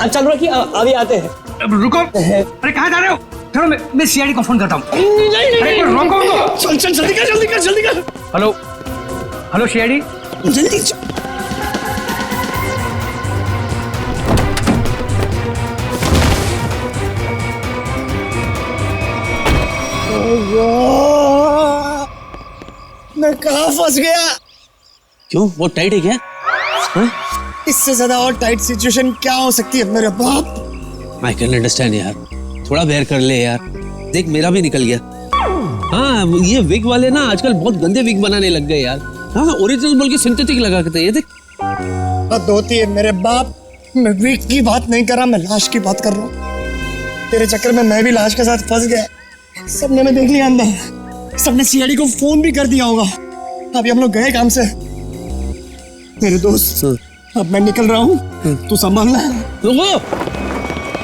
चल रखिए, अभी आते हैं। रुको, अरे कहाँ जा रहे हो? चलो मैं सीआईडी को फोन करता हूँ। अरे रोको तो। चल चल, जल्दी कर जल्दी कर जल्दी कर। हेलो हेलो सीआईडी, जल्दी चल। मैं कहाँ फंस गया? क्यों, वो टाइट है क्या? इससे ज्यादा और टाइट सिचुएशन क्या हो सकती है मेरे बाप? आई कैन अंडरस्टैंड यार, थोड़ा बेयर कर ले यार। देख मेरा भी निकल गया। हाँ, ये विग वाले ना आजकल बहुत गंदे विग बनाने लग गए यार। हाँ, ओरिजिनल बोल के सिंथेटिक लगा के। ये देख, हद होती है मेरे बाप। मैं विग की बात नहीं कर रहा, मैं लाश की बात कर रहा हूँ। तेरे चक्कर में मैं भी लाश के साथ फंस गया। सबने मैं देख लिया अंदर, सबने सीआईडी को फोन भी कर दिया होगा। अभी हम लोग गए काम से। मेरे दोस्त, अब मैं निकल रहा हूँ, तू संभालना।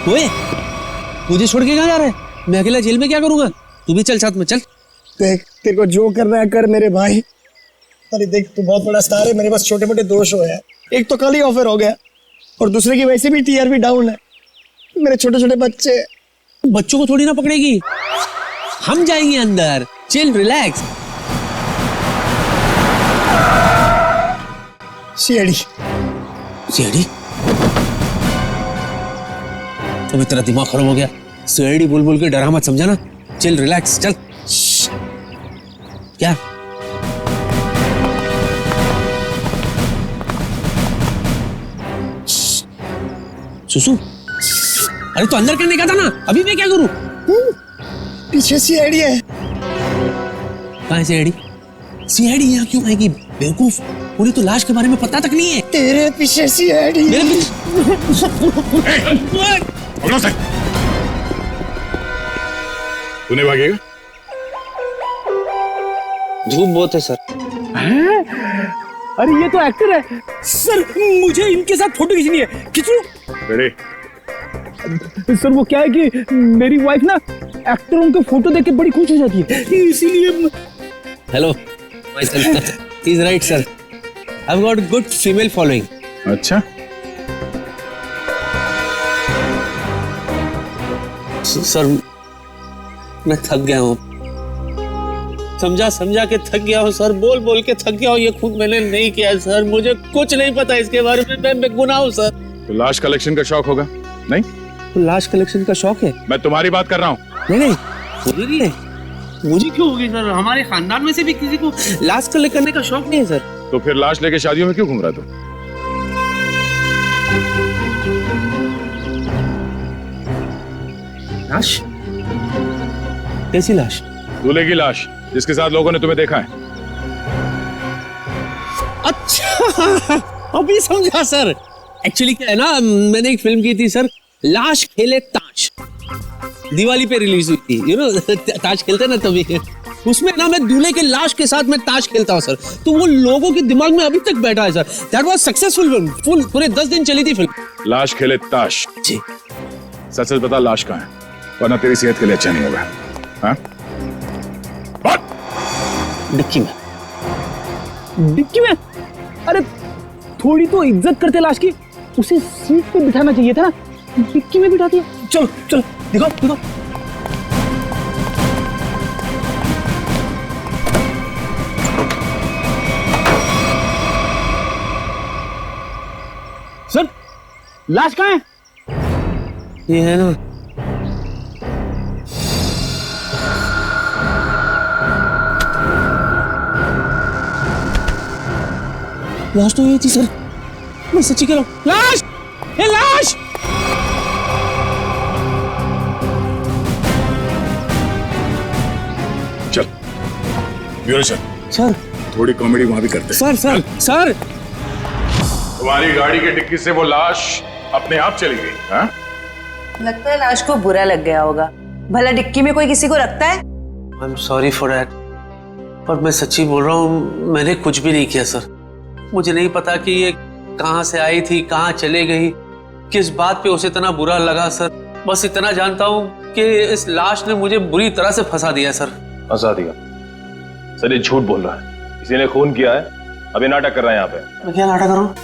ओए, मुझे छोड़ के कहाँ जा रहा है? मैं अकेला जेल में क्या करूंगा? तू भी चल साथ में, चल। देख, तेरे को जो करना है कर मेरे भाई। अरे देख, तू बहुत बड़ा स्टार है, मेरे पास छोटे मोटे दोष हो गए। एक तो कल ही ऑफर हो गया, और दूसरे की वैसे भी टीआरपी डाउन है। मेरे छोटे छोटे बच्चे। बच्चों को थोड़ी ना पकड़ेगी, हम जाएंगे अंदर। Chill, relax. सीआईडी। सीआईडी? तुम्हें तेरा दिमाग खराब हो गया? सीआईडी बोल बोल के डरा मत, समझा ना? चिल, रिलैक्स, चल। क्या? सुसु, अरे तो अंदर करने का था ना, अभी मैं क्या करूं? पीछे सीआईडी है। कहाँ है सीआईडी? सीआईडी यहाँ क्यों आएगी बेवकूफ? पूरी तो लाश के बारे में पता तक नहीं है। तेरे पीछे सीआईडी। मेरे पीछे? बोलो सर, तूने भागेगा? धूप बहुत है सर। अरे ये तो एक्टर है सर, मुझे इनके साथ फोटो खींचनी है। खींचो। रेडी? सर वो क्या है कि मेरी वाइफ ना एक्टरों के फोटो देख के बड़ी खुश हो जाती है, इसीलिए। Hello, he's right sir. I've got good female following. अच्छा, सर मैं थक गया हूँ, समझा के थक गया हूँ सर, बोल बोल के थक गया हूँ। ये खुद मैंने नहीं किया है सर, मुझे कुछ नहीं पता इसके बारे में, मैं बेगुनाह हूँ सर। तो लाश कलेक्शन का शौक होगा? नहीं, तो लाश कलेक्शन का शौक है? मैं तुम्हारी बात कर रहा हूँ। नहीं, मुझे नहीं है। मुझे क्यों होगी सर? हमारे खानदान में से भी किसी को लाश कलेक्ट करने का शौक नहीं है सर। तो फिर लाश लेके शादियों में क्यों घूम रहा तू? लाश? कैसी लाश? दूल्हे की लाश, जिसके साथ लोगों ने तुम्हें देखा है। अच्छा, अभी समझा सर। एक्चुअली क्या है ना, मैंने एक फिल्म की थी सर, लाश खेले ताश, दिवाली पे रिलीज हुई थी। यू नो, ताश खेलते ना तभी, उसमें ना मैं दूल्हे के लाश के साथ मैं ताश खेलता हूँ सर, तो वो लोगों के दिमाग में अभी तक बैठा है sir. That was successful film, full पूरे 10 दिन चली थी फिल्म। लाश खेले ताश? जी। सच सच बता, लाश कहाँ है, वरना तेरी सेहत के लिए अच्छा नहीं होगा। हाँ? डिक्की में। डिक्की में? अरे थोड़ी तो इज्जत करते लाश की, उसे सीट पे बिठाना चाहिए था ना, डिक्की में बिठा दिया। चलो चलो, दिखाओ दिखाओ। सर लाश कहाँ है? ये है ना, लाश तो ये थी सर, मैं सच्ची कह रहा हूँ। लाश, ये लाश। चल ब्यूरो चल। सर थोड़ी कॉमेडी वहां भी करते हैं। सर तुम्हारी गाड़ी की डिक्की से वो लाश अपने आप चली गई? हाँ? लगता है लाश को बुरा लग गया होगा। भला डिक्की में कोई किसी को रखता है? I am sorry for that, पर मैं सच्ची बोल रहा हूँ, मैंने कुछ भी नहीं किया सर। मुझे नहीं पता कि ये कहाँ से आई थी, कहाँ चले गई, किस बात पे उसे इतना बुरा लगा सर। बस इतना जानता हूँ कि इस लाश ने मुझे बुरी तरह से फंसा दिया सर। फंसा दिया? सर ये झूठ बोल रहा है, किसी ने खून किया है, अभी नाटक कर रहा है यहाँ पे। मैं क्या नाटक कर रहा हूँ?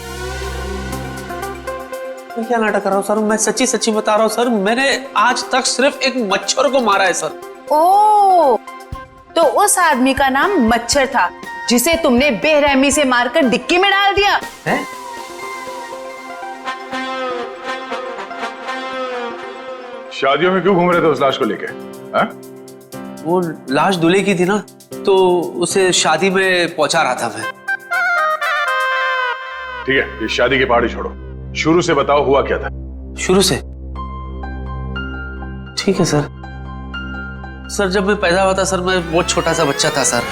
मैं क्या नाटक कर रहा हूँ सर? मैं सच्ची सच्ची बता रहा हूँ सर, मैंने आज तक सिर्फ एक मच्छर को मारा है सर। ओ, तो उस आदमी का नाम मच्छर था जिसे तुमने बेरहमी से मारकर डिक्की में डाल दिया है? शादियों में क्यों घूम रहे थे उस लाश को लेके? हाँ? वो लाश दूल्हे की थी ना, तो उसे शादी में पहुंचा रहा था मैं। ठीक है, ये शादी की पहाड़ी छोड़ो, शुरू से बताओ हुआ क्या था? शुरू से? ठीक है सर। सर जब मैं पैदा हुआ था सर, मैं बहुत छोटा सा बच्चा था सर।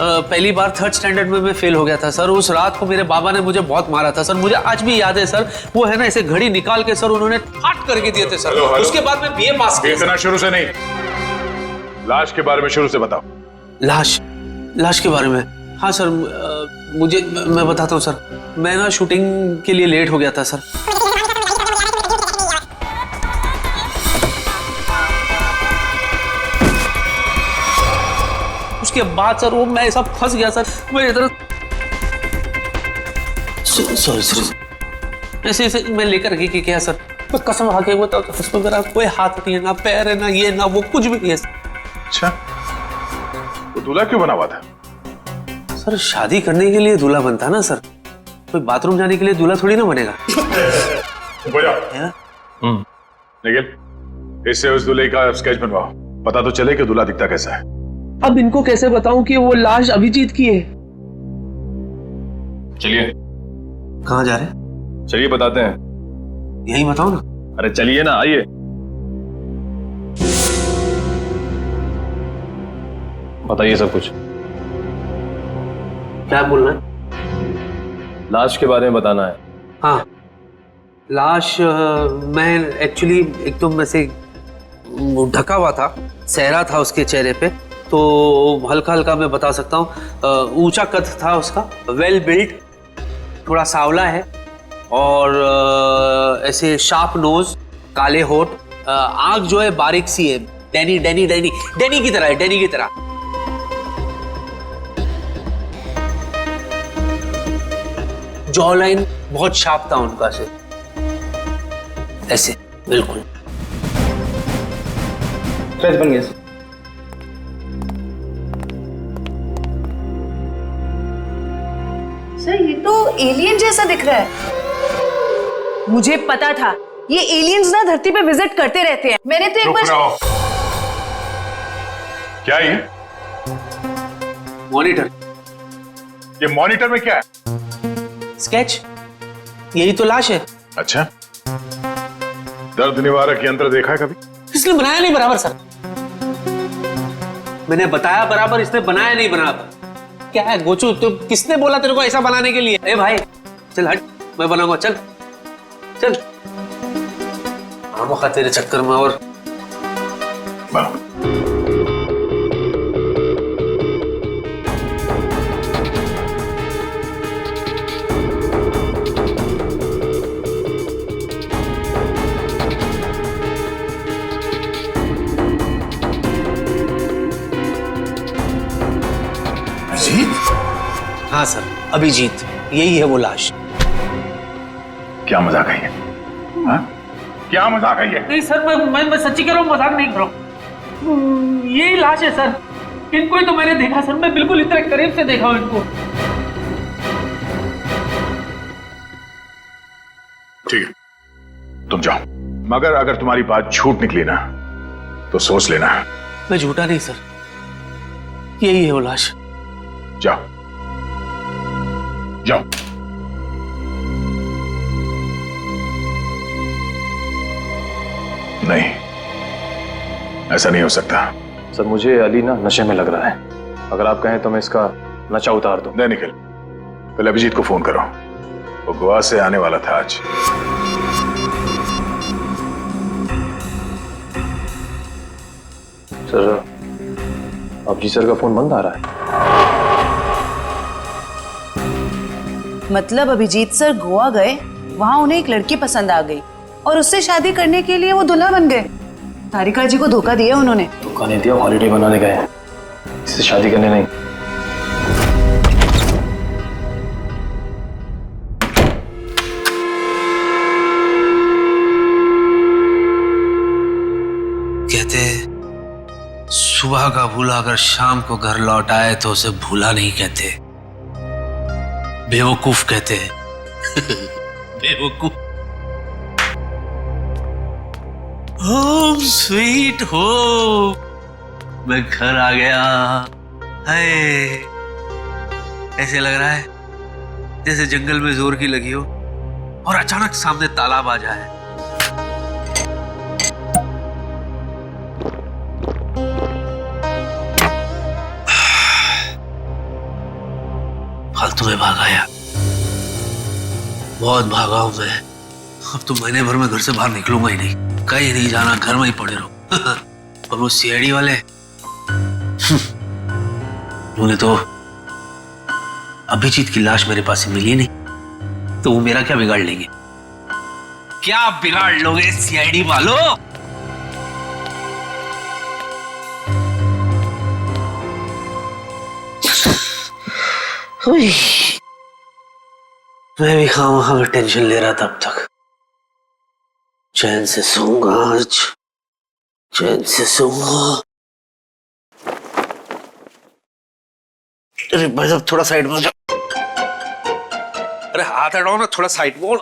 पहली बार 3rd स्टैंडर्ड में मैं फेल हो गया था सर। उस रात को मेरे बाबा ने मुझे बहुत मारा था सर, मुझे आज भी याद है सर। वो है ना, ऐसे घड़ी निकाल के सर उन्होंने फाट करके दिए थे सर। Hello, hello. उसके बाद मैं बीए पास किया। इतना शुरू से नहीं, लाश के बारे में शुरू से बताओ। लाश के बारे में? हाँ सर, मुझे मैं बताता हूँ सर। मैं ना शूटिंग के लिए लेट हो गया था सर। उसके बाद सर वो मैं ऐसा फंस गया सर, मैं इधर सॉरी ऐसे मैं लेकर के क्या सर, मैं कसम खा के बताता हूँ, इसमें मेरा कोई हाथ नहीं है, ना पैर है, ना ये ना वो, कुछ भी नहीं है। अच्छा, तो दूल्हा क्यों बना हुआ था? सर शादी करने के लिए दूल्हा बनता है ना सर, कोई बाथरूम जाने के लिए दूल्हा थोड़ी ना बनेगा। निखिल, इससे उस दूल्हे का स्केच बनवाओ, पता तो चले कि दूल्हा दिखता कैसा है। अब इनको कैसे बताऊं कि वो लाश अभिजीत की है? चलिए। कहाँ जा रहे हैं? चलिए बताते हैं। यही बताओ ना। अरे चलिए ना, आइए। बताइए सब कुछ। क्या बोलना है? लाश के बारे में बताना है। हाँ, लाश मैं एक्चुअली एकदम ऐसे ढका हुआ था, सहरा था उसके चेहरे पे, तो हल्का हल्का मैं बता सकता हूँ। ऊंचा कद था उसका, वेल बिल्ट, थोड़ा सांवला है और ऐसे शार्प नोज, काले होठ, आंख जो है बारीक सी है, डैनी डैनी डैनी डैनी की तरह है, डैनी की तरह। जॉ लाइन बहुत शार्प था उनका, से ऐसे बिल्कुल। स्केच बन गया। सर ये तो एलियन जैसा दिख रहा है। मुझे पता था ये एलियंस ना धरती पे विजिट करते रहते हैं। मैंने तो एक रुक बार। रहो। क्या ये? मॉनिटर। ये मॉनिटर में क्या है? स्केच, यही तो लाश है। अच्छा, दर्द निवारक यंत्र देखा है कभी? इसने बनाया नहीं बराबर सर। मैंने बताया बराबर, इसने बनाया नहीं बराबर। क्या है गोचू, तो किसने बोला तेरे को ऐसा बनाने के लिए? ए भाई चल हट, मैं बनाऊंगा, चल चल। आमोखा तेरे चक्कर में और बनाओ। हाँ सर, अभिजीत, यही है वो लाश। क्या मजाक है ये? हाँ? क्या मजाक है ये? नहीं सर, मैं सच्ची कह रहा हूँ, मजाक नहीं कर रहा हूँ। यही लाश है सर। इनको ही तो मैंने देखा सर, मैं बिल्कुल इतने करीब से देखा हूँ इनको। ठीक है, तुम जाओ, मगर अगर तुम्हारी बात झूठ निकली ना तो सोच लेना। मैं झूठा नहीं सर, यही है वो लाश। जाओ जाओ। नहीं, ऐसा नहीं हो सकता। सर मुझे अली ना नशे में लग रहा है। अगर आप कहें तो मैं इसका नशा उतार दूं। नहीं निखिल, पहले अभिजीत को फोन करो, वो गोवा से आने वाला था आज। सर अब जी सर का फोन बंद आ रहा है। मतलब अभिजीत सर गोवा गए, वहां उन्हें एक लड़की पसंद आ गई और उससे शादी करने के लिए वो दूल्हा बन गए। तारिका जी को धोखा दिया उन्होंने। धोखा नहीं दिया, हॉलिडे बनाने गए, इससे शादी करने नहीं। कहते सुबह का भूला अगर शाम को घर लौट आए तो उसे भूला नहीं कहते, बेवकूफ कहते हैं। बेवकूफ। होम स्वीट होम, मैं घर आ गया। हाय, ऐसे लग रहा है जैसे जंगल में जोर की लगी हो और अचानक सामने तालाब आ जाए। फालतू में भागा यार, बहुत भागा हूं मैं। अब तो महीने भर में घर से बाहर निकलूंगा ही नहीं, कहीं नहीं जाना, घर में ही पड़े रहो। और वो सीआईडी वाले उन्होंने तो अभिजीत की लाश मेरे पास से मिली नहीं, तो वो मेरा क्या बिगाड़ लेंगे? क्या बिगाड़ लोगे सीआईडी वालों? मैं भी खामा टेंशन ले रहा था अब तक। चैन से सोऊंगा आज, चैन से सोऊंगा। अरे भाई साहब थोड़ा साइड में हो जाओ। अरे हाथ हटाओ ना, थोड़ा साइड में हो।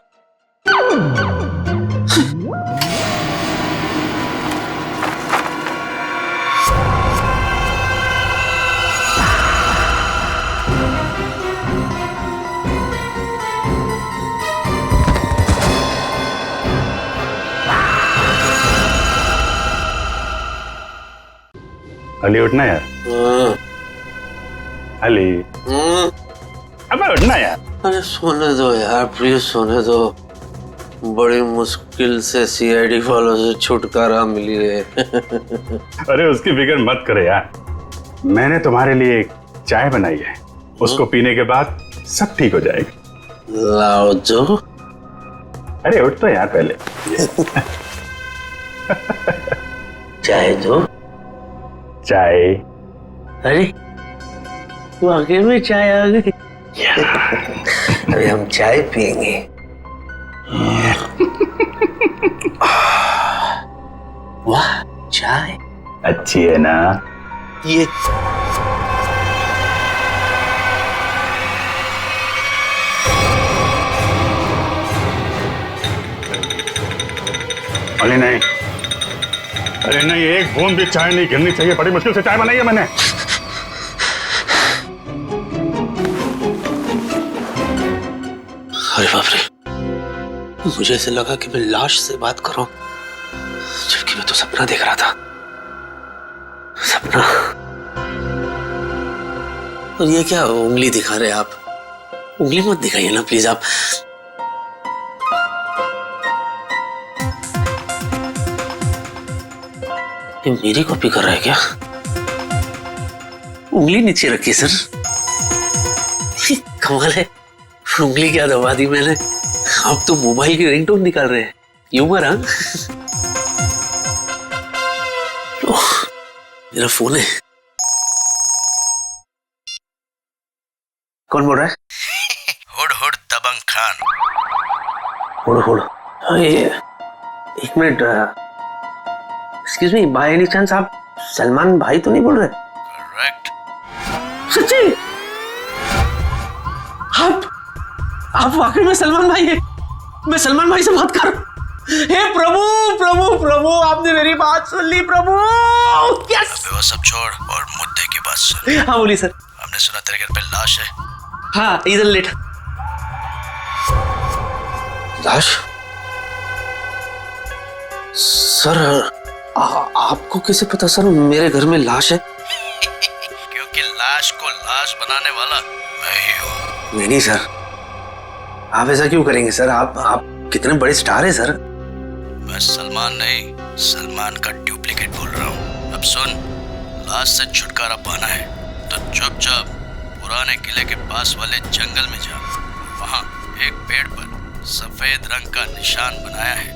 अली उठना यार, अली अबे उठना यार। अरे सोने दो यार, प्लीज सोने दो। बड़ी मुश्किल से सीआईडी वालों से छुटकारा मिली है। अरे उसकी फिक्र मत करे यार, मैंने तुम्हारे लिए एक चाय बनाई है, उसको पीने के बाद सब ठीक हो जाएगा। लाओ जो। अरे उठ तो यार पहले। चाय दो। चाय। अरे वाकई में चाय आ गई। अरे हम चाय पियेंगे। वाह चाय अच्छी है ना ये। अली नहीं, अरे नहीं, एक बूंद भी चाय नहीं गिरनी चाहिए। बड़ी मुश्किल से चाय बनाई है मैंने। अरे बाप रे, मुझे ऐसे लगा कि मैं लाश से बात कर रहा हूं, जबकि मैं तो सपना देख रहा था। सपना। और ये क्या उंगली दिखा रहे आप? उंगली मत दिखाइए ना प्लीज आप। ये मेरी कॉपी कर रहा है क्या? उंगली नीचे रखी सर। कमाल है, उंगली क्या दबा दी मैंने। आप तो मोबाइल की रिंगटोन निकाल रहे हैं। ह्यूमर हाँ? मेरा फोन है। कौन बोल रहा है? हुड हुड दबंग खान। हुड हुड। एक minute, excuse me, by any chance आप सलमान भाई तो नहीं बोल रहे? करेक्ट। सच्ची? आप वाकई में सलमान भाई हैं? मैं सलमान भाई से बात कर रहा हूं। हे प्रभु प्रभु प्रभु, आपने मेरी बात सुन ली प्रभु। यस। वो सब छोड़ और मुद्दे की बात सुन। हाँ बोलिए सर। हमने सुना तेरे घर पे लाश है। हाँ इधर लेटा। लाश? सर आपको कैसे पता सर मेरे घर में लाश है? क्योंकि लाश को लाश बनाने वाला मैं ही हूँ। नहीं सर, आप ऐसा क्यों करेंगे सर? आप कितने बड़े स्टार हैं सर। मैं सलमान नहीं, सलमान का डुप्लीकेट बोल रहा हूँ। अब सुन, लाश से छुटकारा पाना है तो चुपचाप पुराने किले के पास वाले जंगल में जा। वहाँ एक पेड़ पर सफेद रंग का निशान बनाया है,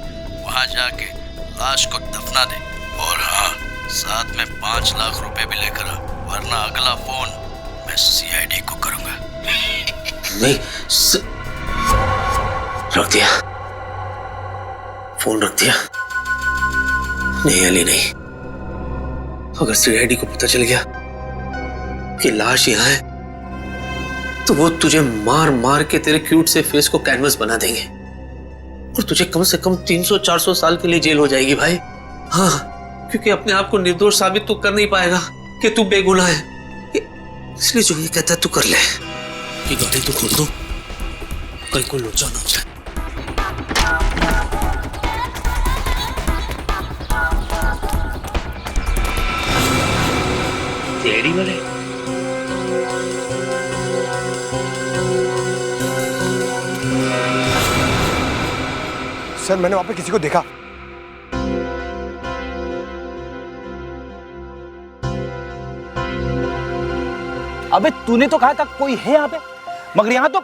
वहाँ जाके लाश को दफना दे। और हाँ, साथ में 5 लाख रुपए भी लेकर आ, वरना अगला फोन मैं सीआईडी को करूंगा। नहीं रख दिया, फोन रख दिया। नहीं अली नहीं, अगर सीआईडी को पता चल गया कि लाश यहाँ है तो वो तुझे मार मार के तेरे क्यूट से फेस को कैनवस बना देंगे और तुझे कम से कम 300-400 साल के लिए जेल हो जाएगी भाई। हाँ, क्योंकि अपने आप को निर्दोष साबित तो कर नहीं पाएगा कि तू बेगुनाह है, इसलिए जो ये कहता है तू कर ले। ये गाड़ी तो खोल दो, कहीं को लोचा ना हो जाए। सीआईडी वाले सर, मैंने वहां पे किसी को देखा। अबे तूने तो कहा था कोई है यहाँ पे, मगर यहाँ तो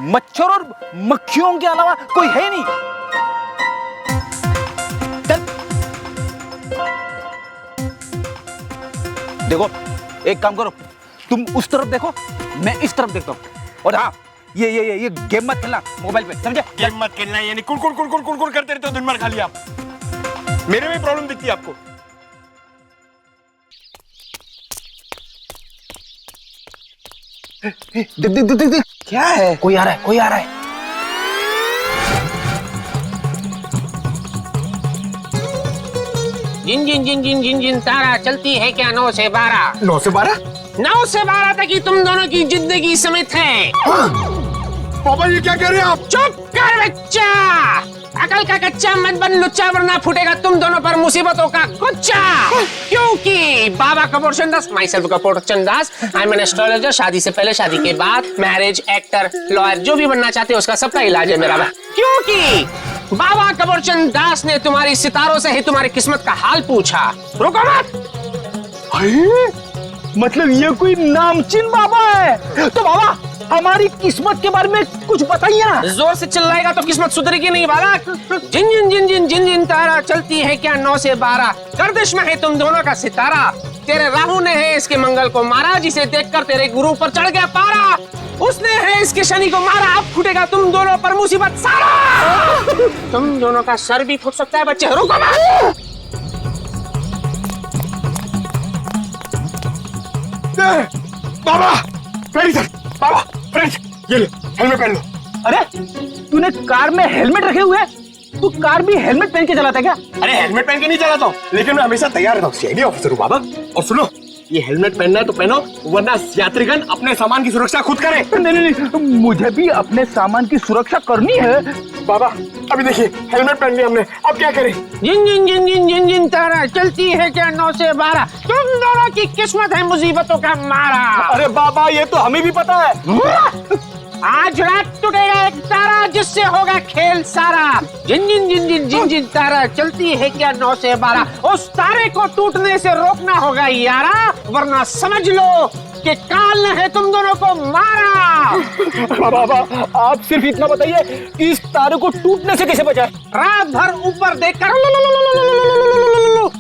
मच्छर और मक्खियों के अलावा कोई है नहीं। चल देखो, एक काम करो, तुम उस तरफ देखो, मैं इस तरफ देखता हूँ। और हाँ, ये गेम मत खेलना मोबाइल पे, समझे? गेम मत खेलना, यानी कुड़ करते रहते हो दिन भर खाली आप। मेरे में प्रॉब्लम दिखती है आपको। देख क्या है? कोई आ रहा है। जिन जिन जिन जिन जिन जिन तारा चलती है क्या 9 से 12? 9 से 12? 9 से 12 तक ही तुम दोनों की जिंदगी समित है। पापा ये क्या कह रहे हैं आप? चुप कर बच्चा, अकल का कच्चा मत बन लुच्चा, वरना फूटेगा तुम दोनों पर मुसीबतों का गुच्छा। क्योंकि बाबा Kapoor Chandas, myself Kapoor Chandas, I am an astrologer. शादी से पहले, शादी के बाद, मैरिज, एक्टर, लॉयर, जो भी बनना चाहते हो उसका सबका इलाज है मेरा। क्योंकि बाबा कपूर चंदास ने तुम्हारी सितारों से ही तुम्हारी किस्मत का हाल पूछा। रुको मत। मतलब ये कोई नामचीन बाबा है? तो बाबा हमारी किस्मत के बारे में कुछ बताइए ना। जोर से चिल्लाएगा तो किस्मत सुधरेगी नहीं बालक। जिन जिन जिन जिन जिन जिन तारा चलती है क्या 9 से 12, गर्दिश में है तुम दोनों का सितारा। तेरे राहु ने है इसके मंगल को मारा, जिसे देखकर तेरे गुरु पर चढ़ गया पारा। उसने है इसके शनि को मारा, अब फूटेगा तुम दोनों पर मुसीबत सारा। तुम दोनों का सर भी फूट सकता है बच्चे। रुको मत। बाबा बाबा ये लो, हेलमेट पहन लो। अरे तूने कार में हेलमेट रखे हुए? तू कार भी हेलमेट पहन के चलाता है क्या? अरे हेलमेट पहन के नहीं चलाता हूँ, लेकिन मैं हमेशा तैयार रहता हूँ। सीआईडी ऑफिसर हूँ बाबा। और सुनो, ये हेलमेट पहनना है तो पहनो, वरना यात्रीगण अपने सामान की सुरक्षा खुद करें। नहीं, मुझे भी अपने सामान की सुरक्षा करनी है। बाबा अभी देखिए हेलमेट पहन लिया हमने, अब क्या करें? जिन जिन जिन जिन जिन जिन तारा चलती है क्या 9 से 12, तुम दोनों की किस्मत है मुसीबतों का मारा। अरे बाबा ये तो हमें भी पता है। आज रात टूटेगा एक तारा, जिससे होगा खेल सारा। जिन जिन जिन जिन जिन जिन तारा चलती है क्या 9 से 12, उस तारे को टूटने से रोकना होगा यारा, वरना समझ लो कि काल ने है तुम दोनों को मारा। बाबा आप सिर्फ इतना बताइए कि इस तारे को टूटने से कैसे बचाएं? रात भर ऊपर देखकर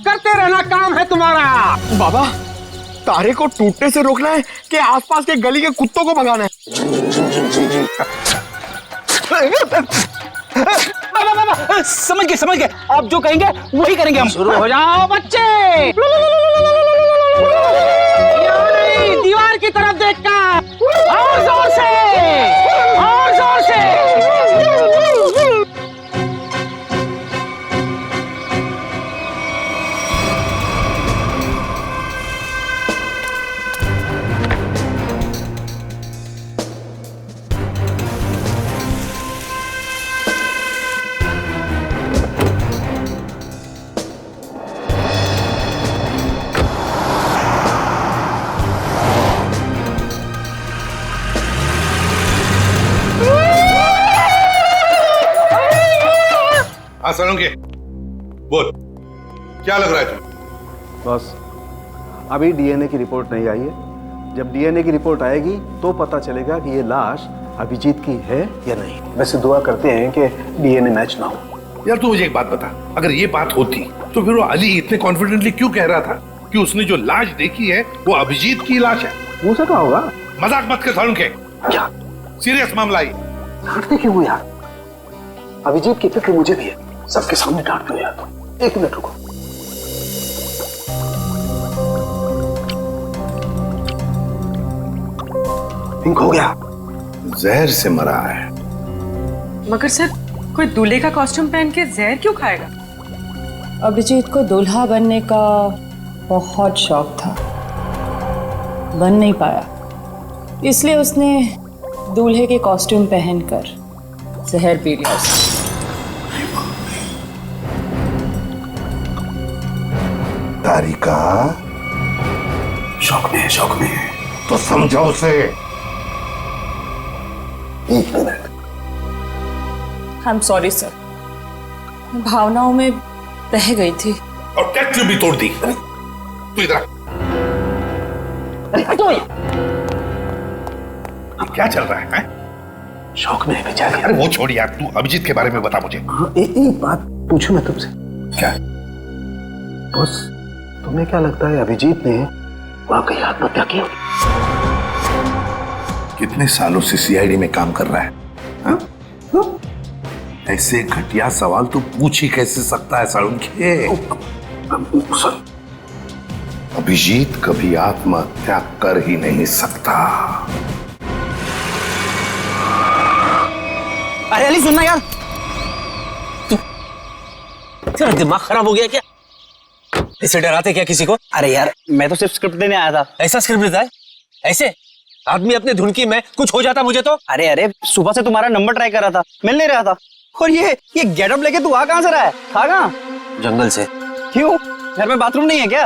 करते रहना काम है तुम्हारा। बाबा तारे को टूटने से रोकना है कि आसपास के गली के कुत्तों को भगाना है? बाबा समझ गए, आप जो कहेंगे वही करेंगे हम। शुरू हो जाओ बच्चे। दीवार की तरफ देखकर और जोर से, और जोर से। हाँ सोलंकी, बोल क्या लग रहा है तुम्हें? बस अभी डीएनए की रिपोर्ट नहीं आई है। जब डीएनए की रिपोर्ट आएगी तो पता चलेगा कि ये लाश अभिजीत की है या नहीं। वैसे दुआ करते हैं कि डीएनए मैच ना हो। यार तू मुझे एक बात बता, अगर ये बात होती तो फिर वो अली इतने कॉन्फिडेंटली क्यों कह रहा था कि उसने जो लाश देखी है वो अभिजीत की लाश है? हो सका होगा। मजाक मत कर सोलंकी। क्या सीरियस मामला है। डांटते क्यों हो यार? अभिजीत की फिक्र मुझे भी है, सबके सामने डांट दो यार। 1 मिनट रुको। पिंक हो गया, जहर से मरा है। मगर सर कोई दूल्हे का कॉस्ट्यूम पहन के जहर क्यों खाएगा? अभिजीत को दूल्हा बनने का बहुत शौक था, बन नहीं पाया, इसलिए उसने दूल्हे के कॉस्ट्यूम पहनकर जहर पी लिया। तारिका शौक में है तो समझो उसे। 1 minute. I am sorry sir, भावनाओं में बह गई थी। और टेस्ट ट्यूब भी तोड़ दी। तू इधर क्या चल रहा है? शौक में है बेचारी। अरे वो छोड़ यार, तू अभिजीत के बारे में बता मुझे। एक बात पूछूं मैं तुमसे? क्या? बॉस तुम्हें क्या लगता है अभिजीत ने वाकई आत्महत्या की? कितने सालों से सीआईडी में काम कर रहा है हा? ऐसे घटिया सवाल तो पूछ ही कैसे सकता है साळुंखे? अभिजीत कभी आत्महत्या कर ही नहीं सकता। अरे अली सुनना यार, तेरा दिमाग खराब हो गया क्या? ऐसे डराते क्या किसी को? अरे यार मैं तो सिर्फ स्क्रिप्ट देने आया था। ऐसा स्क्रिप्ट देता है? ऐसे आदमी अपने धुन की में कुछ हो जाता मुझे तो। अरे सुबह से तुम्हारा नंबर ट्राई कर रहा था, मिल नहीं रहा था। और ये गेटअप लेके तू आ कहां से रहा है? था कहां? जंगल से। क्यों, घर में बाथरूम नहीं है क्या?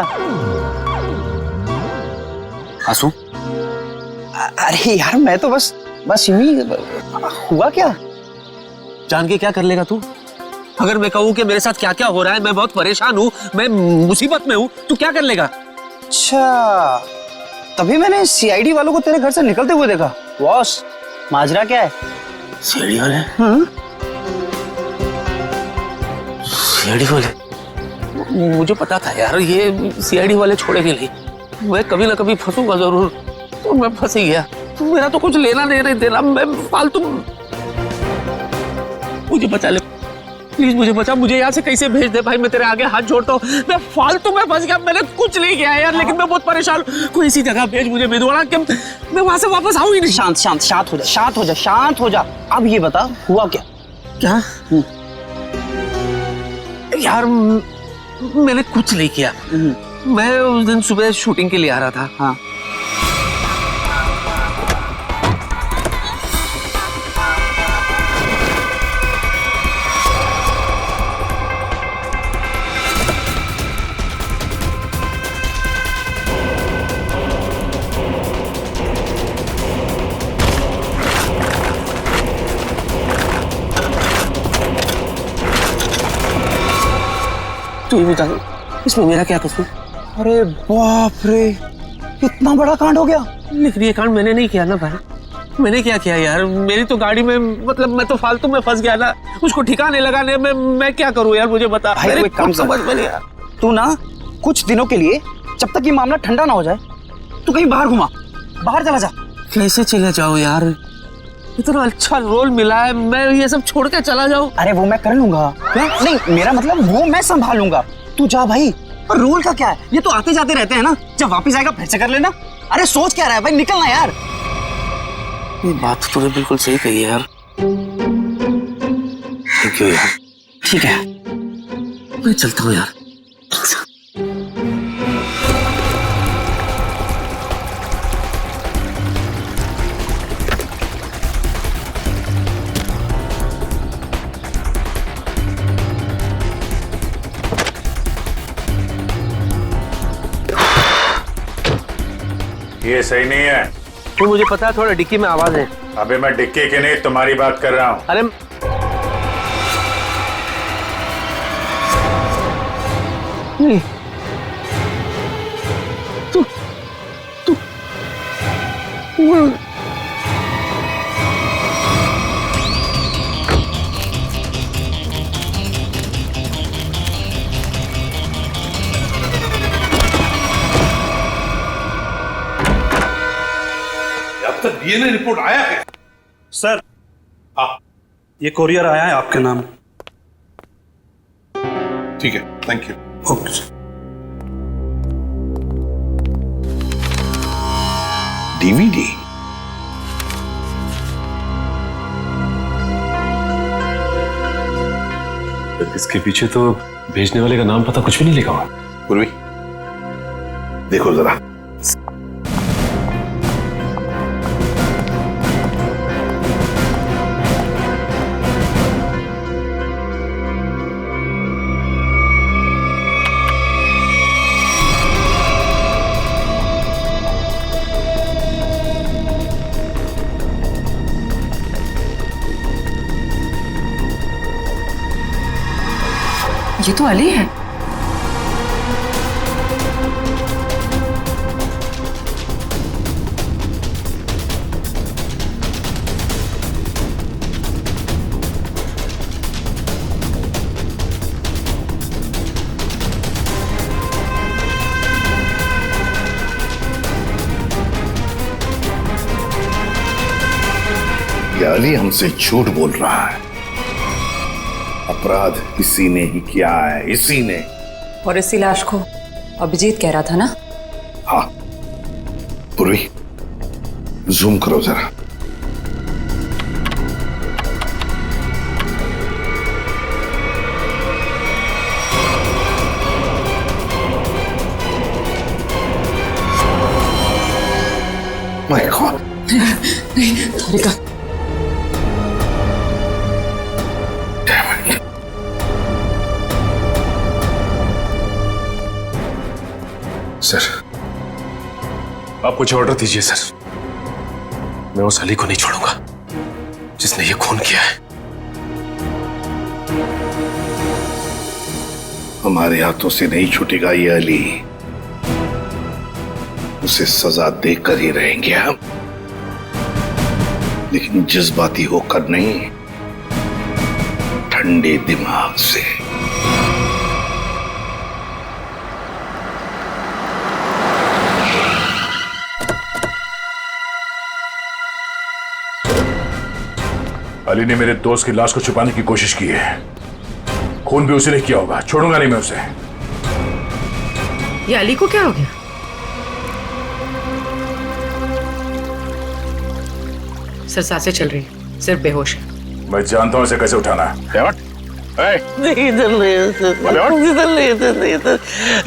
आंसू? अरे यार मैं तो बस यूं ही। हुआ क्या? जान के क्या कर लेगा तू? अगर मैं कहूं कि मेरे साथ क्या क्या हो रहा है, मैं बहुत परेशान हूं, मैं मुसीबत में हूं, तू क्या कर लेगा? अच्छा, तभी मैंने सीआईडी वालों को तेरे घर से निकलते हुए देखा। बॉस, माजरा क्या है? सीआईडी वाले? सीआईडी वाले? मुझे पता था यार, ये सीआईडी वाले छोड़ेंगे नहीं। मैं कभी ना कभी फंसूंगा जरूर। तो मैं फंस ही गया। मेरा तो कुछ लेना नहीं देना, मैं फालतू। मुझे बचा ले प्लीज, मुझे बचा। मुझे यहाँ से कैसे भेज दे भाई, मैं तेरे आगे हाथ जोड़ता हूँ। मैं फालतू में फंस गया, मैंने कुछ नहीं किया यार, लेकिन मैं बहुत परेशान हूँ। कोई ऐसी जगह भेज मुझे भिदवाड़ा कि मैं वहां से वापस आऊँ ही नहीं। शांत हो जा। अब ये बता हुआ क्या? क्या? यार मैंने कुछ नहीं किया। मैं उस दिन सुबह शूटिंग के लिए आ रहा था। हाँ। तू ही बता, इसमें मेरा क्या कसूर? अरे बाप रे, इतना बड़ा कांड हो गया। लेकिन ये कांड मैंने नहीं किया ना भाई। मैंने क्या किया यार? मेरी तो गाड़ी में, मतलब मैं तो फालतू में फंस गया ना। उसको ठिकाने लगाने में मैं क्या करूं यार, मुझे बता। भाई कोई काम समझ में नहीं यार। तू ना कुछ दिनों के लिए, जब तक ये मामला ठंडा ना हो जाए, तू कहीं बाहर घुमा, बाहर चला जा। कैसे चला जाऊं यार? इतना अच्छा रोल मिला है, मैं ये सब छोड़ के चला जाऊं? अरे वो मैं कर लूंगा। नहीं, मेरा मतलब वो मैं संभालूंगा। तू जा भाई। और रोल का क्या है, ये तो आते जाते रहते हैं ना। जब वापस आएगा फिर से कर लेना। अरे सोच क्या रहा है भाई, निकलना यार। ये बात तो तूने बिल्कुल सही कही है यार। थैंक यू यार। ठीक है, मैं चलता हूँ यार। ये सही नहीं है। तो मुझे पता है, थोड़ा डिक्की में आवाज है। अबे मैं डिक्की की नहीं, तुम्हारी बात कर रहा हूँ। अरे नहीं, तू डीएनए रिपोर्ट आया है सर। ये कोरियर आया है आपके नाम। ठीक है, thank you. Okay sir. DVD? इसके पीछे तो भेजने वाले का नाम पता कुछ भी नहीं लिखा हुआ। पूर्वी देखो जरा। ये तो अली है। अली हमसे झूठ बोल रहा है। अपराध इसी ने ही किया है, इसी ने। और इसी लाश को अभिजीत कह रहा था ना? हाँ पूर्वी, जूम करो जरा। My God. नहीं तारिका, सर आप कुछ ऑर्डर दीजिए सर। मैं उस अली को नहीं छोड़ूंगा जिसने ये खून किया है। हमारे हाथों से नहीं छूटेगा ये अली, उसे सजा देकर ही रहेंगे हम, लेकिन जज्बाती होकर नहीं, ठंडे दिमाग से। अली ने मेरे दोस्त की लाश को छुपाने की कोशिश की है। खून भी उसी ने किया होगा, छोड़ूंगा नहीं मैं उसे। ये अली को क्या हो गया? सर सांसें चल रही है, सिर्फ बेहोश है। मैं जानता हूं इसे कैसे उठाना है। नहीं इधर नहीं, इधर नहीं, इधर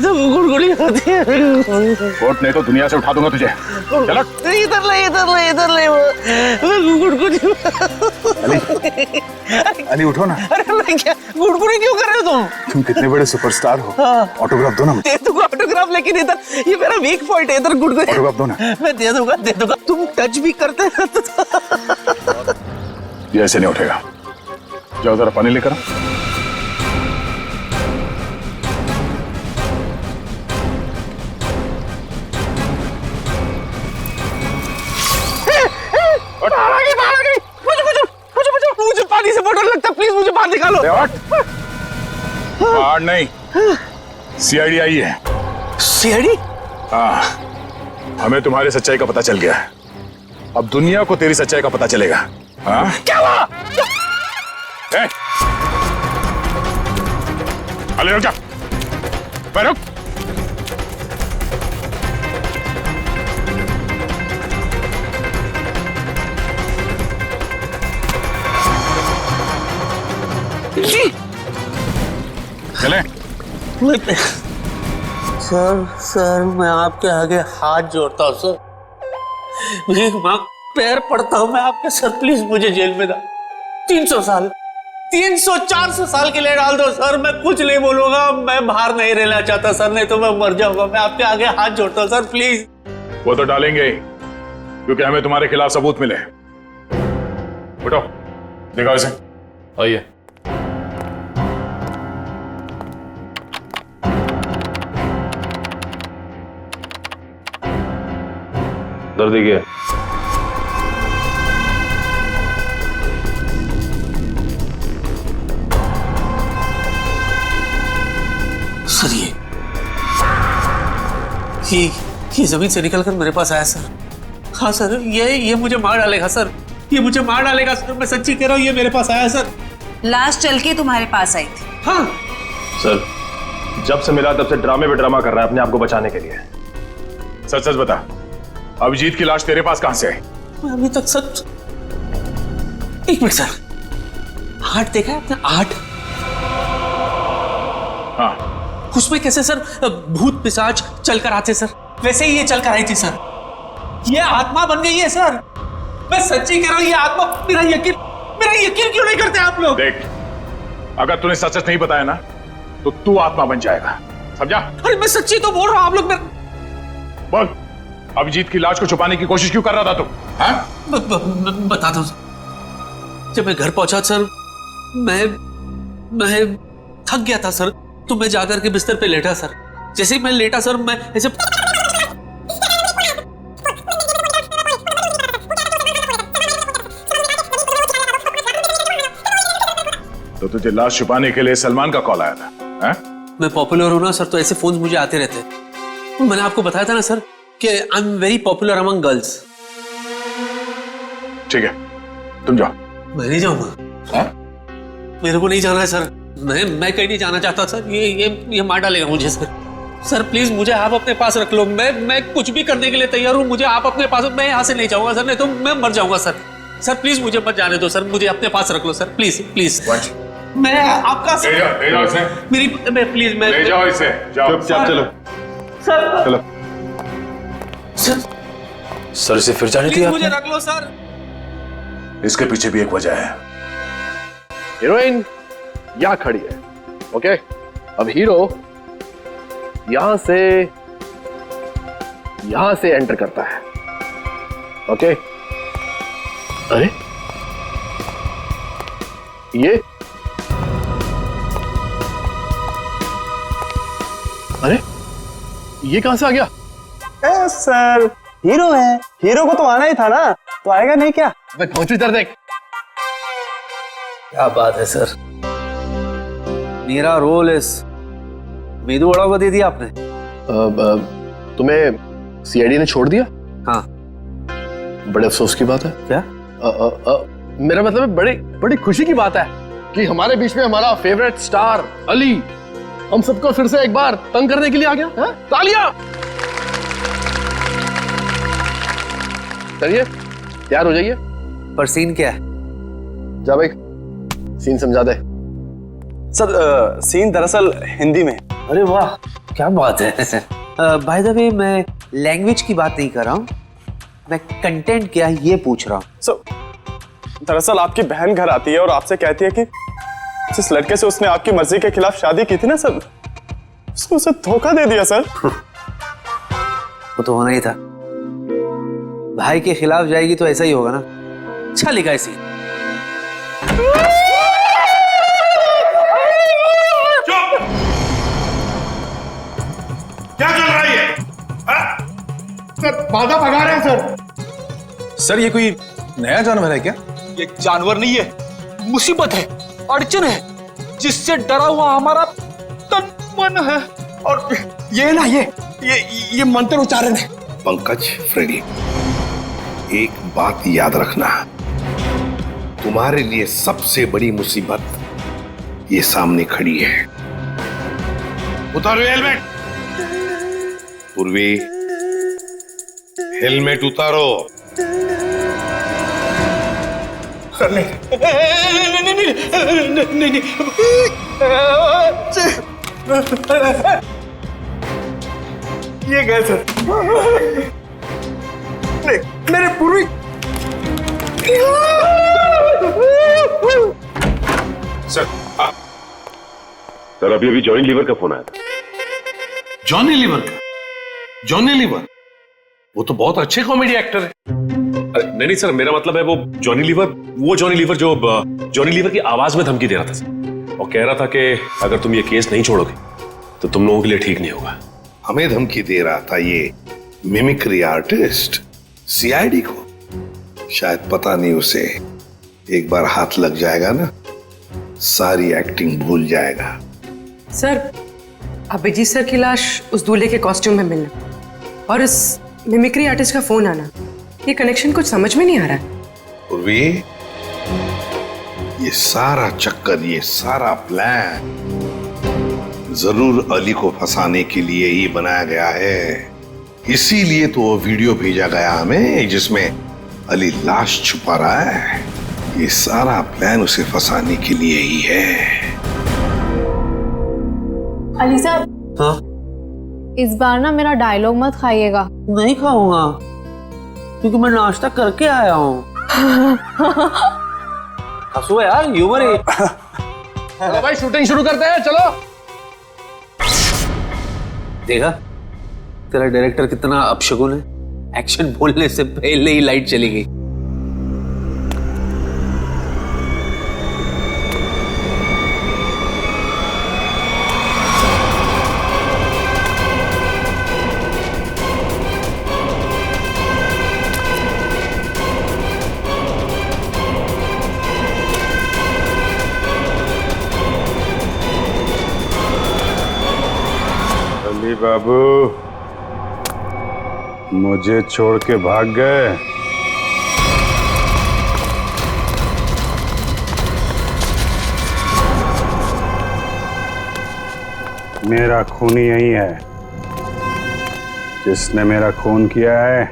तो गुड़गुड़ी होती है। कोर्ट नहीं तो दुनिया से उठा दूंगा तुझे। चलो। इधर नहीं वो गुड़गुड़ी। अली उठो ना। अरे मैं क्या गुड़गुड़ी क्यों कर रहे हो तुम कितने बड़े सुपरस्टार हो। ऑटोग्राफ दो ना। दे दूंगा ऑटोग्राफ, लेकिन इधर ये मेरा वीक पॉइंट है, इधर गुड़गुड़ी। ऑटोग्राफ दो ना। मैं दे दूंगा। तुम टच भी करते हैं ये ऐसे नहीं उठेगा। जाओ जरा पानी लेकर आओ। मुझे पानी से बहुत डर लगता है, प्लीज मुझे बाहर निकालो। बाहर नहीं, सीआईडी आई है। सीआईडी? हाँ, हमें तुम्हारी सच्चाई का पता चल गया है। अब दुनिया को तेरी सच्चाई का पता चलेगा। हाँ? क्या हुआ? अली रुक जा। रुक। चले। सर मैं आपके आगे हाथ जोड़ता हूँ सर, भीख मांग पैर पड़ता हूँ मैं आपके सर, प्लीज मुझे जेल में डाल। 300 साल 300-400 साल के लिए डाल दो सर, मैं कुछ नहीं बोलूंगा, मैं बाहर नहीं रहना चाहता सर, नहीं तो मैं मर जाऊंगा। मैं आपके आगे हाथ जोड़ता हूँ सर, प्लीज। वो तो डालेंगे ही, क्योंकि हमें तुम्हारे खिलाफ सबूत मिले। उठो, दिखाओ इसे। आइए। दर्द देखिए। सर ये जमीन से निकलकर मेरे पास आया सर। हाँ सर, ये मुझे मार डालेगा सर, ये मुझे मार डालेगा सर, मैं सच्ची कह रहा हूँ, ये मेरे पास आया सर। लाश चल के तुम्हारे पास आई थी? हाँ सर, जब से मिला तब से ड्रामे पे ड्रामा कर रहा है अपने आप को बचाने के लिए। सच सच बता, अभिजीत की लाश तेरे पास कहां से आई? मैं अभी तक सच। एक मिनट सर, 8 देखा है आपने? 8? हाँ। उसमें कैसे सर भूत पिशाच चलकर आते सर, वैसे ही ये चलकर आई थी सर। ये आत्मा बन गई है सर, मैं सच्ची कह रहा हूं, ये आत्मा। मेरा यकीन क्यों नहीं करते आप लोग? देख, अगर तूने सच सच नहीं बताया ना तो तू आत्मा बन जाएगा, समझा? अरे मैं सच्ची तो बोल रहा हूं, आप लोग बोल, अभिजीत की लाश को छुपाने की कोशिश क्यों कर रहा था तू? बता दो। जब मैं घर पहुंचा सर, मैं थक गया था सर, तो मैं जाकर के बिस्तर पे लेटा सर। जैसे ही मैं लेटा सर, मैं ऐसे तो तुझे लाश छुपाने के लिए सलमान का कॉल आया था? है? मैं पॉपुलर हूं ना सर, तो ऐसे फोन मुझे आते रहते हैं। मैंने आपको बताया था ना सर कि I am very popular among girls. ठीक है, तुम जाओ। मैं नहीं जाऊंगा। मेरे को नहीं जाना है सर। मैं कहीं नहीं जाना चाहता सर। ये मार डालेगा मुझे सर। सर प्लीज मुझे आप अपने पास रख लो। मैं कुछ भी करने के लिए तैयार हूँ। मुझे आप अपने पास, मैं यहाँ से नहीं जाऊंगा सर, नहीं तो मैं मर जाऊंगा सर। सर प्लीज मुझे मत जाने दो सर, मुझे अपने पास रख लो सर, प्लीज प्लीज। मैं आपका ले जाओ इसे। मेरी प्लीज मैं ले जाओ इसे, जाओ। चुपचाप चलो सर। चलो सर, इसे फिर जाने प्लीज दिया मुझे आपने? रख लो सर। इसके पीछे भी एक वजह है। हीरोइन यहाँ खड़ी है, ओके। अब हीरो यहां से एंटर करता है, ओके। अरे ये कहां से आ गया? सर हीरो है, हीरो को तो आना ही था ना, तो आएगा नहीं क्या? मैं पहुंचू इधर देख। क्या बात है सर, मेरा रोल इस मेदू वड़ा को दे दिया आपने। तुम्हें सीआईडी ने छोड़ दिया? हाँ। बड़े अफसोस की बात है। क्या? मेरा मतलब है बड़ी खुशी की बात है कि हमारे बीच में हमारा फेवरेट स्टार अली हम सबको फिर से एक बार तंग करने के लिए आ गया है? तालियां! चलिए तैयार हो जाइए। पर सीन क्या है? जा भाई सीन समझा दे। सर सीन दरअसल हिंदी में। अरे वाह क्या बात है। बाय द वे मैं लैंग्वेज की बात नहीं कर रहा हूँ, मैं कंटेंट क्या है ये पूछ रहा हूँ। सर दरअसल आपकी बहन घर आती है और आपसे कहती है कि जिस लड़के से उसने आपकी मर्जी के खिलाफ शादी की थी ना सर, उसने उसे धोखा दे दिया सर। वो तो होना ही था, भाई के खिलाफ जाएगी तो ऐसा ही होगा ना। अच्छा लिखा है सीन। क्या चल रहा है ये? सर बाधा भगा रहे हैं सर ये कोई नया जानवर है क्या? ये जानवर नहीं है, मुसीबत है, अड़चन है, जिससे डरा हुआ हमारा तन मन है। और ये ना ये मंत्र उच्चारण है। पंकज, फ्रेडी, एक बात याद रखना, तुम्हारे लिए सबसे बड़ी मुसीबत ये सामने खड़ी है। उतारो हेलमेट। पूर्वी, हेलमेट उतारो। नहीं। ये गए सर। नहीं, मेरे पूर्वी। सर अभी जॉनी लीवर का फोन आया था। जॉनी लीवर का? जॉनी लीवर वो तो बहुत अच्छे कॉमेडी एक्टर है। नहीं सर, मेरा मतलब है वो जॉनी लीवर जो जॉनी लीवर की आवाज में धमकी दे रहा था सर, और कह रहा था कि अगर तुम ये केस नहीं छोड़ोगे तो तुम लोगों के लिए ठीक नहीं होगा। हमें धमकी दे रहा था ये मिमिक्री आर्टिस्ट सीआईडी को। शायद पता नहीं उसे एक बार हाथ लग जाएगा ना, सारी एक्टिंग भूल जाएगा। सर अभिजीत सर की लाश उस दूल्हे के कॉस्ट्यूम में मिलना और इस मिमिक्री आर्टिस्ट का फोन आना, ये कनेक्शन कुछ समझ में नहीं आ रहा है। उर्वी, ये सारा चक्कर, ये सारा प्लान जरूर अली को फंसाने के लिए ही बनाया गया है। इसीलिए तो वो वीडियो भेजा गया हमें जिसमें अली लाश छुपा रहा है। ये सारा प्लान उसे फंसाने के लिए ही है। अली साहब, हाँ? इस बार ना मेरा डायलॉग मत खाइएगा। नहीं खाऊंगा क्योंकि मैं नाश्ता करके आया हूँ। हंसो यार, ह्यूमर है। चलो भाई शूटिंग शुरू करते हैं, चलो। देखा तेरा डायरेक्टर कितना अपशगुन है, एक्शन बोलने से पहले ही लाइट चली गई। अली बाबू मुझे छोड़ के भाग गए। मेरा खून यही है। जिसने मेरा खून किया है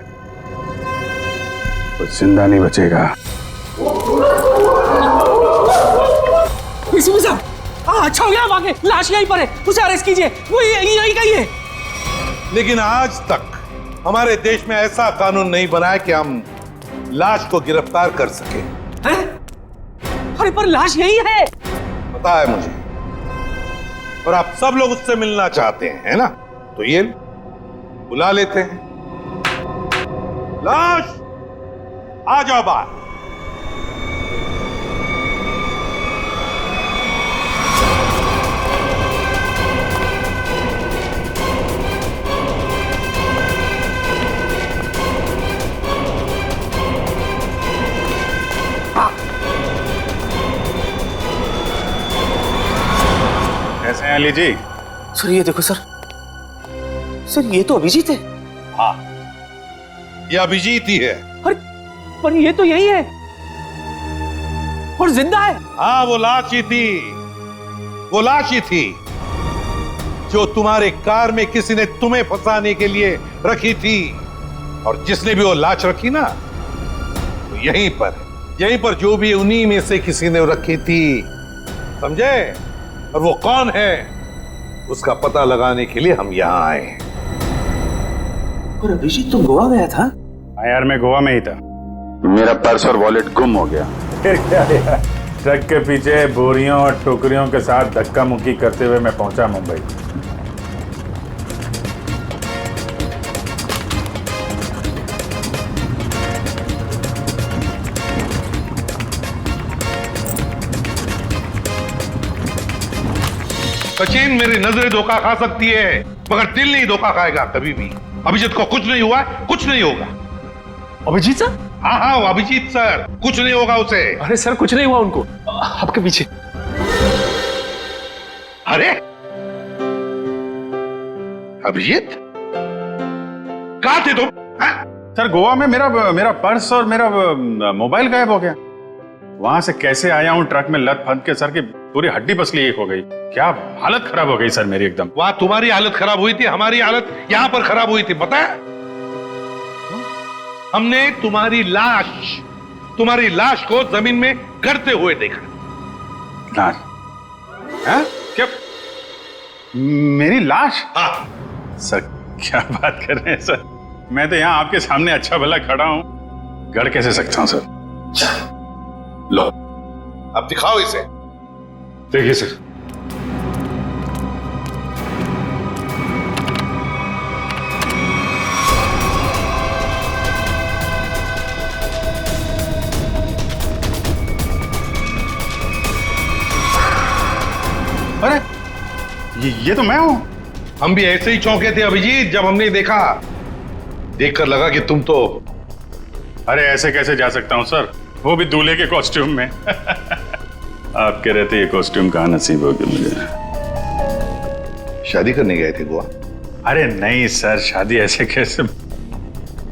वो जिंदा नहीं बचेगा। अच्छा हो गया, वाकई लाश यहीं पर है, उसे अरेस्ट कीजिए, वो यहीं कहीं है। लेकिन आज तक हमारे देश में ऐसा कानून नहीं बना है कि हम लाश को गिरफ्तार कर सके। हैं? अरे पर लाश यही है। पता है मुझे, और आप सब लोग उससे मिलना चाहते हैं, है ना? तो ये बुला लेते हैं। लाश आ जाओ बाहर। कैसे हैं अली जी? सर ये देखो सर, ये तो अभिजीत है। हाँ, ये अभिजीत ही है। अरे पर ये तो यही है और जिंदा है। हाँ, वो लाश ही थी, वो लाश ही थी जो तुम्हारे कार में किसी ने तुम्हें फंसाने के लिए रखी थी। और जिसने भी वो लाश रखी ना, तो यहीं पर जो भी उन्हीं में से किसी ने रखी थी, समझे? और वो कौन है उसका पता लगाने के लिए हम यहां आए हैं। पर अभिजीत तुम गोवा गया था? हाँ यार, मैं गोवा में ही था। मेरा पर्स और वॉलेट गुम हो गया। फिर क्या यार, ट्रक के पीछे बोरियों और टोकरियों के साथ धक्का मुक्की करते हुए मैं पहुंचा मुंबई। सचिन, मेरी नजरें धोखा खा सकती है मगर दिल नहीं धोखा खाएगा कभी भी। अभिजीत को कुछ नहीं हुआ, कुछ नहीं होगा। अभिजीत सर? हाँ, वो अभिजीत सर, कुछ नहीं होगा उसे। अरे सर, कुछ नहीं हुआ उनको, आपके पीछे। अरे अभिजीत, कहाँ थे तुम? सर, गोवा में मेरा पर्स और मेरा मोबाइल गायब हो गया। वहां से कैसे आया हूँ ट्रक में लद फंद के, सर की पूरी हड्डी पसली एक हो गई। क्या हालत खराब हो गई सर मेरी एकदम। वहां तुम्हारी हालत खराब हुई थी, हमारी हालत यहां पर खराब हुई थी, पता है? हमने तुम्हारी लाश को जमीन में गड़ते हुए देखा। लाश? हाँ? क्या मेरी लाश? हाँ। सर क्या बात कर रहे हैं सर, मैं तो यहाँ आपके सामने अच्छा भला खड़ा हूँ, गड़ कैसे सकता हूँ सर? लो, अब दिखाओ इसे। देखिए सर, अरे ये तो मैं हूं। हम भी ऐसे ही चौंके थे अभिजीत जब हमने देखा। देखकर लगा कि तुम तो। अरे ऐसे कैसे जा सकता हूं सर, वो भी दूल्हे के कॉस्ट्यूम में। आपके रहते ये कॉस्ट्यूम कहाँ नसीब होगी मुझे। शादी करने गए थे गोवा? अरे नहीं सर, शादी ऐसे कैसे।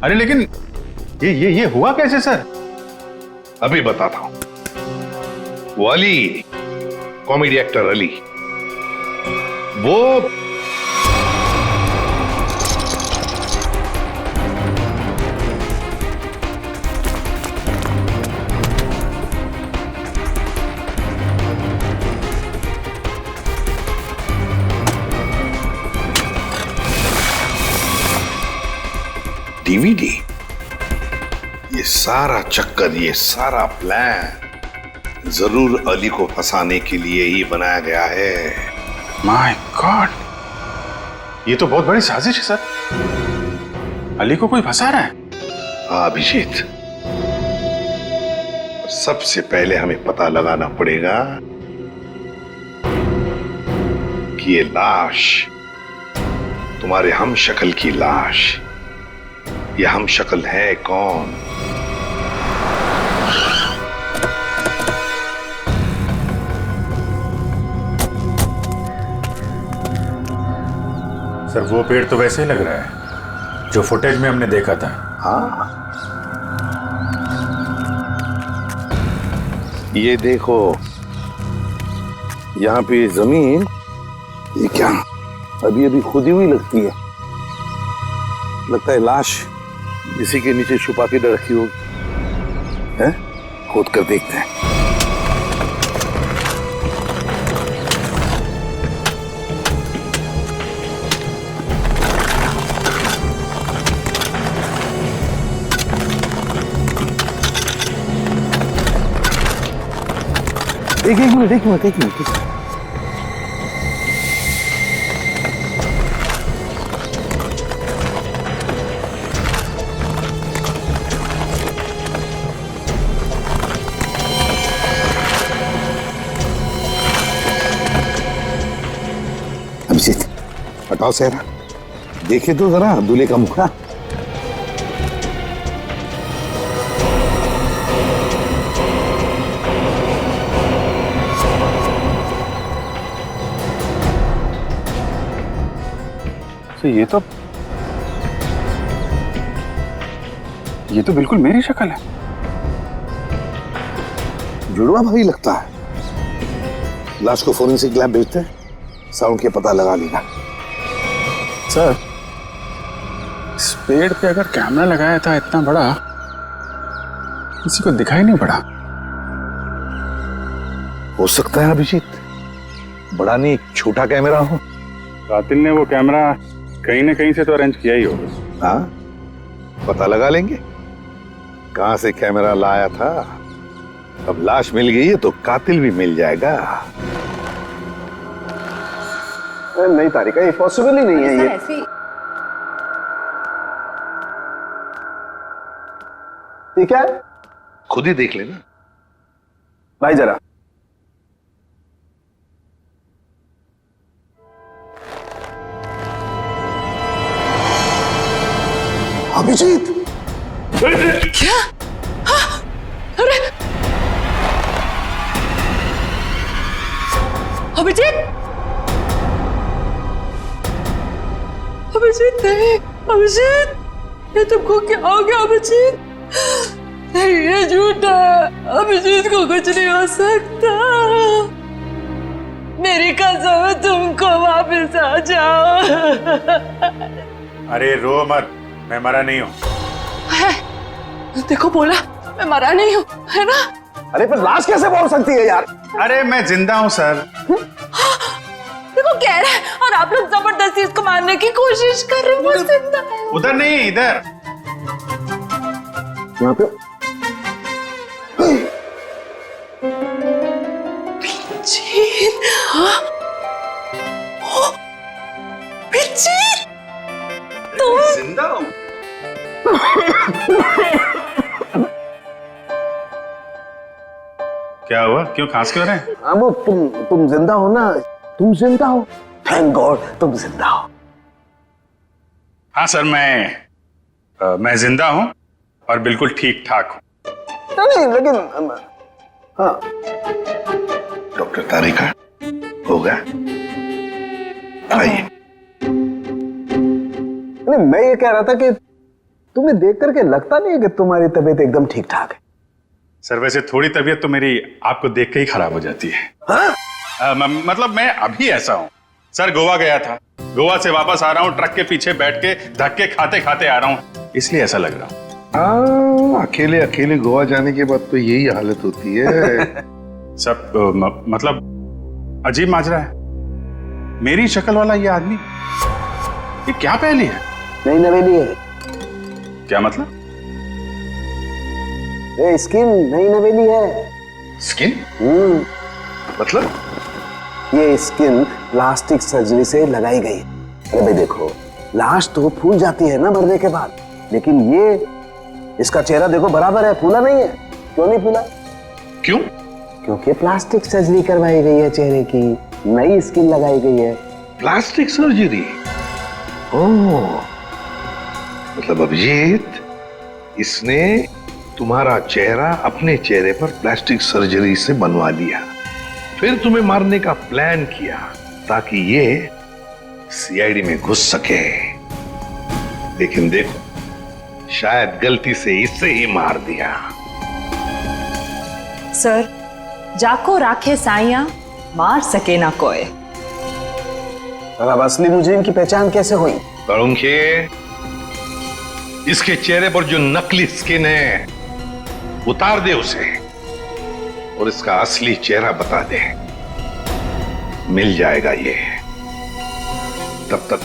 अरे लेकिन ये हुआ कैसे सर? अभी बताता हूं। वो अली, कॉमेडी एक्टर अली, वो डीवीडी, ये सारा चक्कर, ये सारा प्लान जरूर अली को फंसाने के लिए ही बनाया गया है। माय गॉड, ये तो बहुत बड़ी साजिश है सर। अली को कोई फंसा रहा है? हाँ अभिजीत, सबसे पहले हमें पता लगाना पड़ेगा कि ये लाश, तुम्हारे हमशक्ल की लाश, ये हमशक्ल है कौन? सर वो पेड़ तो वैसे ही लग रहा है जो फुटेज में हमने देखा था। हाँ, ये देखो, यहाँ पे जमीन, ये क्या अभी अभी खुदी हुई लगती है। लगता है लाश इसी के नीचे छुपा के रखी होगी। हैं? खोद कर देखते हैं। एक मिनट। अभिजीत, हटाओ सेहरा, देखे तो जरा दूल्हे का मुखड़ा। ये तो बिल्कुल मेरी शक्ल है। जुड़वा भाई लगता है। लाश को फोरेंसिक लैब भेजते हैं, साउंड के पता लगा लेगा। सर, इस पेड़ पे अगर कैमरा लगाया था इतना बड़ा, किसी को दिखाई नहीं पड़ा। हो सकता है अभिजीत, बड़ा नहीं छोटा कैमरा हो। कातिल ने वो कैमरा कहीं ना कहीं से तो अरेंज किया ही होगा। हाँ, पता लगा लेंगे कहां से कैमरा लाया था। अब लाश मिल गई है तो कातिल भी मिल जाएगा। नहीं तारिका, ये पॉसिबल ही नहीं है। ये ठीक है, खुद ही देख लेना भाई जरा। अभिजीत, क्या? अरे अभिजीत, अभिजीत नहीं, अभिजीत, ये तुमको क्या हो गया अभिजीत? नहीं, ये झूठा है, अभिजीत को कुछ नहीं हो सकता। मेरी कसम है, तुमको वापस आ जाओ। अरे रो मत, मैं मरा नहीं हूँ। देखो बोला, मैं मरा नहीं हूँ, है ना? अरे फिर लाश कैसे बोल सकती है यार? अरे मैं जिंदा हूँ सर। देखो कह रहा है और आप लोग जबरदस्ती इसको मारने की कोशिश कर रहे हो। वो जिंदा है। उधर नहीं, इधर। यहाँ पे पिच्चीन, हाँ? ओ, पिच्चीन, तुम जिंदा हूँ। क्या हुआ? क्यों खांस क्यों रहे हैं? हाँ, वो तुम जिंदा हो ना, तुम जिंदा हो। थैंक गॉड तुम जिंदा हो। हाँ सर, मैं जिंदा हूँ और बिल्कुल ठीक ठाक हूँ। नहीं लेकिन हाँ। डॉक्टर तारिका, होगा? आइए। नहीं, मैं ये कह रहा था कि तुम्हें देख करके लगता नहीं है कि तुम्हारी तबीयत एकदम ठीक ठाक है। सर वैसे थोड़ी तबीयत तो मेरी आपको देख के ही खराब हो जाती है। हाँ? मतलब मैं अभी ऐसा हूँ सर, गोवा गया था, गोवा से वापस आ रहा हूँ, ट्रक के पीछे बैठ के धक्के खाते खाते आ रहा हूँ, इसलिए ऐसा लग रहा हूँ। अकेले अकेले गोवा जाने के बाद तो यही हालत होती है। सब मतलब अजीब माजरा है। मेरी शक्ल वाला ये आदमी, ये क्या पहली है? नहीं, नवेली है। क्या मतलब? ये स्किन नई नवेली है। स्किन? मतलब? ये स्किन प्लास्टिक सर्जरी से लगाई गई। अरे भाई देखो, लाश तो फूल जाती है ना मरने के बाद, लेकिन ये इसका चेहरा देखो बराबर है, फूला नहीं है। क्यों नहीं फूला? क्यों? क्योंकि प्लास्टिक सर्जरी करवाई गई है चेहरे की, नई स्किन लगाई गई है। Plastic surgery? ओह, मतलब अभिजीत, इसने तुम्हारा चेहरा अपने चेहरे पर प्लास्टिक सर्जरी से बनवा लिया, फिर तुम्हें मारने का प्लान किया ताकि ये सीआईडी में घुस सके। लेकिन देखो, शायद गलती से इसे ही मार दिया। सर, जाको राखे साइया, मार सके ना कोई। और अब असली मुजरिम की पहचान कैसे हुई? तरुणखे, इसके चेहरे पर जो नकली स्किन है उतार दे उसे और इसका असली चेहरा बता दे। मिल जाएगा ये। तब तक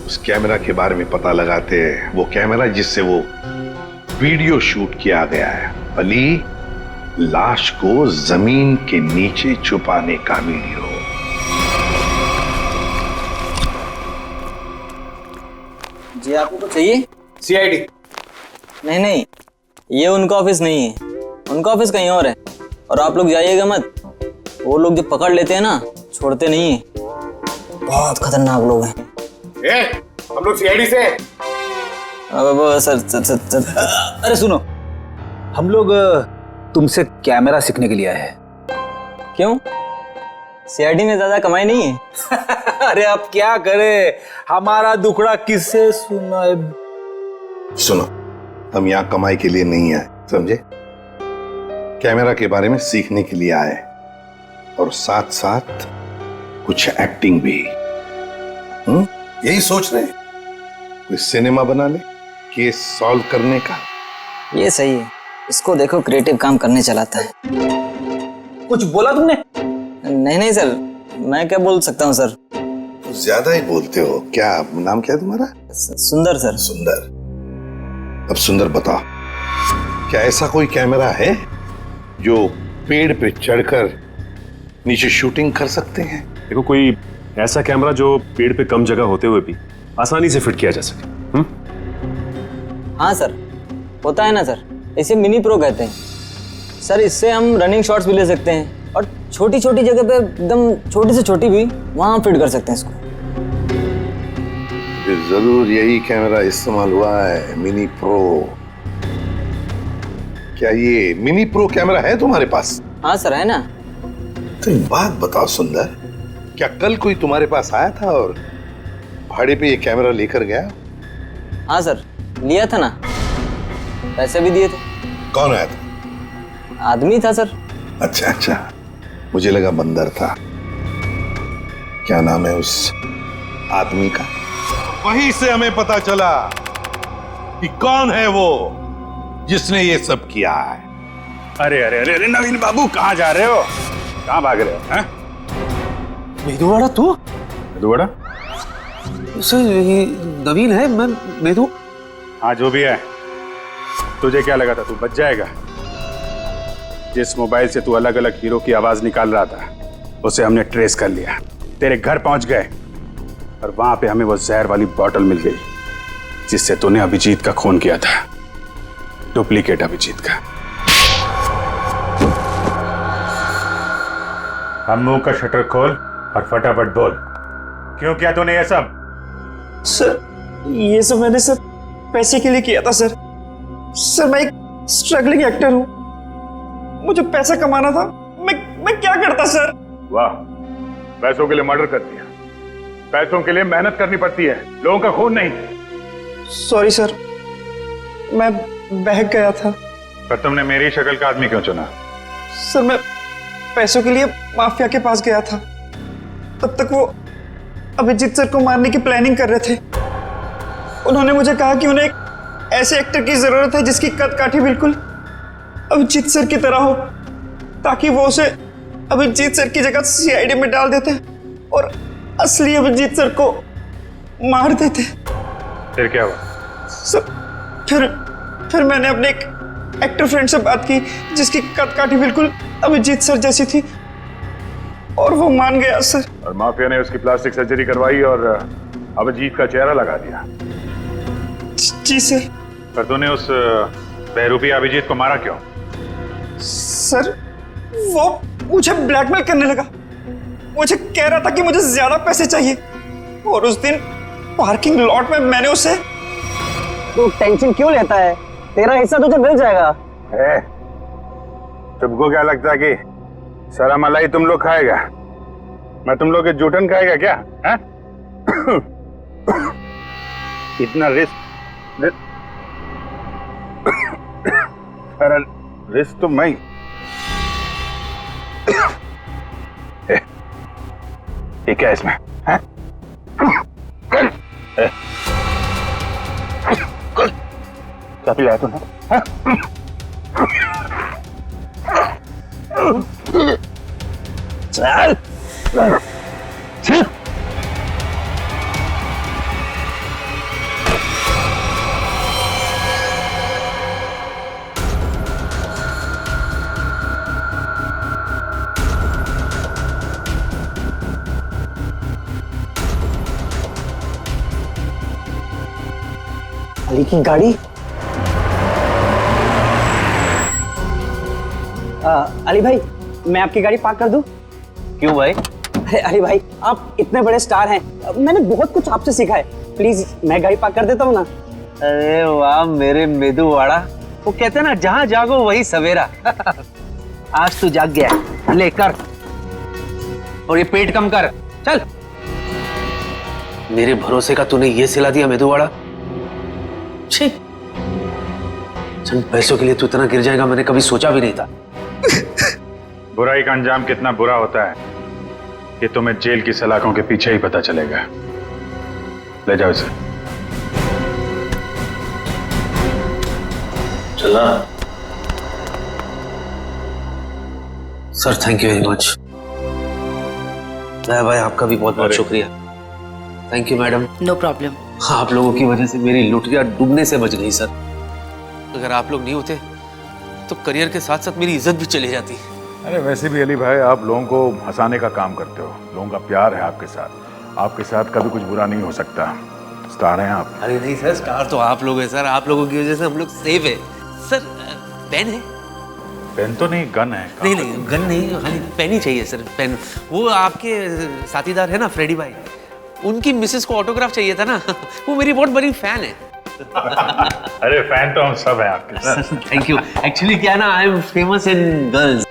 उस कैमरा के बारे में पता लगाते हैं। वो कैमरा जिससे वो वीडियो शूट किया गया है, अली लाश को जमीन के नीचे छुपाने का वीडियो। जी आपको कुछ चाहिए? सीआईडी? नहीं नहीं, ये उनका ऑफिस नहीं है, उनका ऑफिस कहीं और है। और आप लोग जाइएगा मत, वो लोग जो पकड़ लेते हैं ना, छोड़ते नहीं है। बहुत खतरनाक लोग हैं। हम लोग सीआईडी से हैं। सर, अरे सुनो, हम लोग तुमसे कैमरा सीखने के लिए आए हैं। क्यों? सीआईडी में ज्यादा कमाई नहीं है? अरे अब क्या करे, हमारा दुखड़ा किससे सुनाए? सुनो, हम यहाँ कमाई के लिए नहीं आए, समझे? कैमरा के बारे में सीखने के लिए आए और साथ साथ कुछ एक्टिंग भी। यही सोच रहे हैं कोई सिनेमा बना ले, केस सॉल्व करने का। ये सही है, इसको देखो क्रिएटिव काम करने चलाता है। कुछ बोला तुमने? नहीं नहीं सर, मैं क्या बोल सकता हूँ सर। ज्यादा ही बोलते हो। क्या नाम क्या है तुम्हारा? सुंदर सर। सुंदर। अब सुंदर बताओ, क्या ऐसा कोई कैमरा है जो पेड़ पे चढ़कर नीचे शूटिंग कर सकते हैं? देखो, कोई ऐसा कैमरा जो पेड़ पे कम जगह होते हुए भी आसानी से फिट किया जा सके। हाँ सर, होता है ना सर, इसे मिनी प्रो कहते हैं सर। इससे हम रनिंग शॉट्स भी ले सकते हैं और छोटी छोटी जगह पे, एकदम छोटी से छोटी भी, वहां फिट कर सकते हैं इसको। जरूर यही कैमरा इस्तेमाल हुआ है, मिनी प्रो। क्या ये मिनी प्रो कैमरा है तुम्हारे पास? हाँ सर, है ना। तो एक बात बताओ सुंदर, क्या कल कोई तुम्हारे पास आया था और भाड़े पे ये कैमरा लेकर गया? हाँ सर, लिया था ना, पैसे भी दिए थे। कौन आया था? आदमी था सर। अच्छा अच्छा, मुझे लगा बंदर था। क्या नाम है उस आदमी का? वहीं से हमें पता चला कि कौन है वो जिसने ये सब किया है। अरे अरे अरे अरे नवीन बाबू, कहाँ जा रहे हो? कहाँ भाग रहे हो? हैं? मेदुवाड़ा तू? मेदुवाड़ा? सर ये नवीन है, मैं मेदु। हाँ जो भी है, तुझे क्या लगा था तू बच जाएगा? जिस मोबाइल से तू अलग अलग हीरो की आवाज निकाल रहा था, उसे हमने ट्रेस कर लिया। तेरे घर पहुंच गए और वहां पे हमें वो जहर वाली बोतल मिल गई जिससे तूने अभिजीत का खून किया था, डुप्लीकेट अभिजीत का। हम मुंह का शटर खोल और फटाफट बोल, क्यों किया तूने ये सब? सर, ये सब मैंने सर पैसे के लिए किया था सर। सर मैं एक स्ट्रगलिंग एक्टर हूँ, मुझे पैसा कमाना था। मैं क्या करता सर? वाह, पैसों के लिए मर्डर कर दिया। पैसों के लिए मेहनत करनी पड़ती है, लोगों का खून नहीं। सॉरी सर, मैं बहक गया था। पर तुमने मेरी शक्ल का आदमी क्यों चुना? सर मैं पैसों के लिए माफिया के पास गया था, तब तक वो अभिजीत सर को मारने की प्लानिंग कर रहे थे। उन्होंने मुझे कहा कि उन्हें एक ऐसे एक्टर की जरूरत है जिसकी कद काठी बिल्कुल अभिजीत सर की तरह हो, ताकि वो उसे अभिजीत सर की जगह सीआईडी में डाल देते और असली अभिजीत सर को मार देते। फिर क्या हुआ? सर फिर मैंने अपने एक एक्टर फ्रेंड से बात की जिसकी कद काठी बिल्कुल अभिजीत सर जैसी थी, और वो मान गया सर। और माफिया ने उसकी प्लास्टिक सर्जरी करवाई और अभिजीत का चेहरा लगा दिया। जी सर। पर तूने उस बहरूपी अभिजीत को मारा क्यों? सर वो मुझे ब्लैकमेल करने लगा, मुझे कह रहा था कि मुझे ज्यादा पैसे चाहिए, और उस दिन पार्किंग लॉट में मैंने उसे। तू टेंशन क्यों लेता है, तेरा हिस्सा तुझे मिल जाएगा। तुमको क्या लगता है कि सारा मलाई तुम लोग खाएगा? मैं तुम लोग के जूठन खाएगा क्या? है? इतना रिस्क रिस्क तो मैं। ये क्या इसमें है? क्या पिलाया तूने? चल अली की गाड़ी। अली भाई, मैं आपकी गाड़ी पार्क कर दूं? क्यों भाई? अरे अली भाई, आप इतने बड़े स्टार हैं, मैंने बहुत कुछ आपसे सीखा है, प्लीज मैं गाड़ी पार्क कर देता हूँ ना। अरे वाह मेरे मेदूवाड़ा, वो कहते हैं ना जहां जागो वही सवेरा। आज तू जाग गया, ले कर। और ये पेट कम कर, चल। मेरे भरोसे का तूने ये सिला दिया मेदूवाड़ा। छी, चंद पैसों के लिए तू इतना गिर जाएगा मैंने कभी सोचा भी नहीं था। बुराई का अंजाम कितना बुरा होता है कि तुम्हें जेल की सलाखों के पीछे ही पता चलेगा। ले जाओ इसे। चला sir, thank you very much. भाई आपका भी बहुत बहुत शुक्रिया। Thank you madam. No problem. आप लोगों की वजह से मेरी लुटिया डूबने से बच गई सर। अगर आप लोग नहीं होते तो करियर के साथ साथ मेरी इज्जत भी चली जाती। अरे वैसे भी अली भाई, आप लोगों को हंसाने का काम करते हो, लोगों का प्यार है आपके साथ, आपके साथ कभी कुछ बुरा नहीं हो सकता। स्टार हैं आप। अरे नहीं सर, स्टार तो आप लोग हैं सर, आप लोगों की वजह से हम लोग सेफ है सर। पेन है? पेन तो नहीं, गन है। नहीं नहीं, गन नहीं, खाली पेन ही चाहिए सर, पेन। वो आपके साथीदार है ना फ्रेडी भाई, उनकी मिसेस को ऑटोग्राफ चाहिए था ना। वो मेरी बहुत बड़ी फैन है। अरे फैन तो हम सब हैं आपके साथ। Thank you. एक्चुअली क्या है ना, I am famous in girls.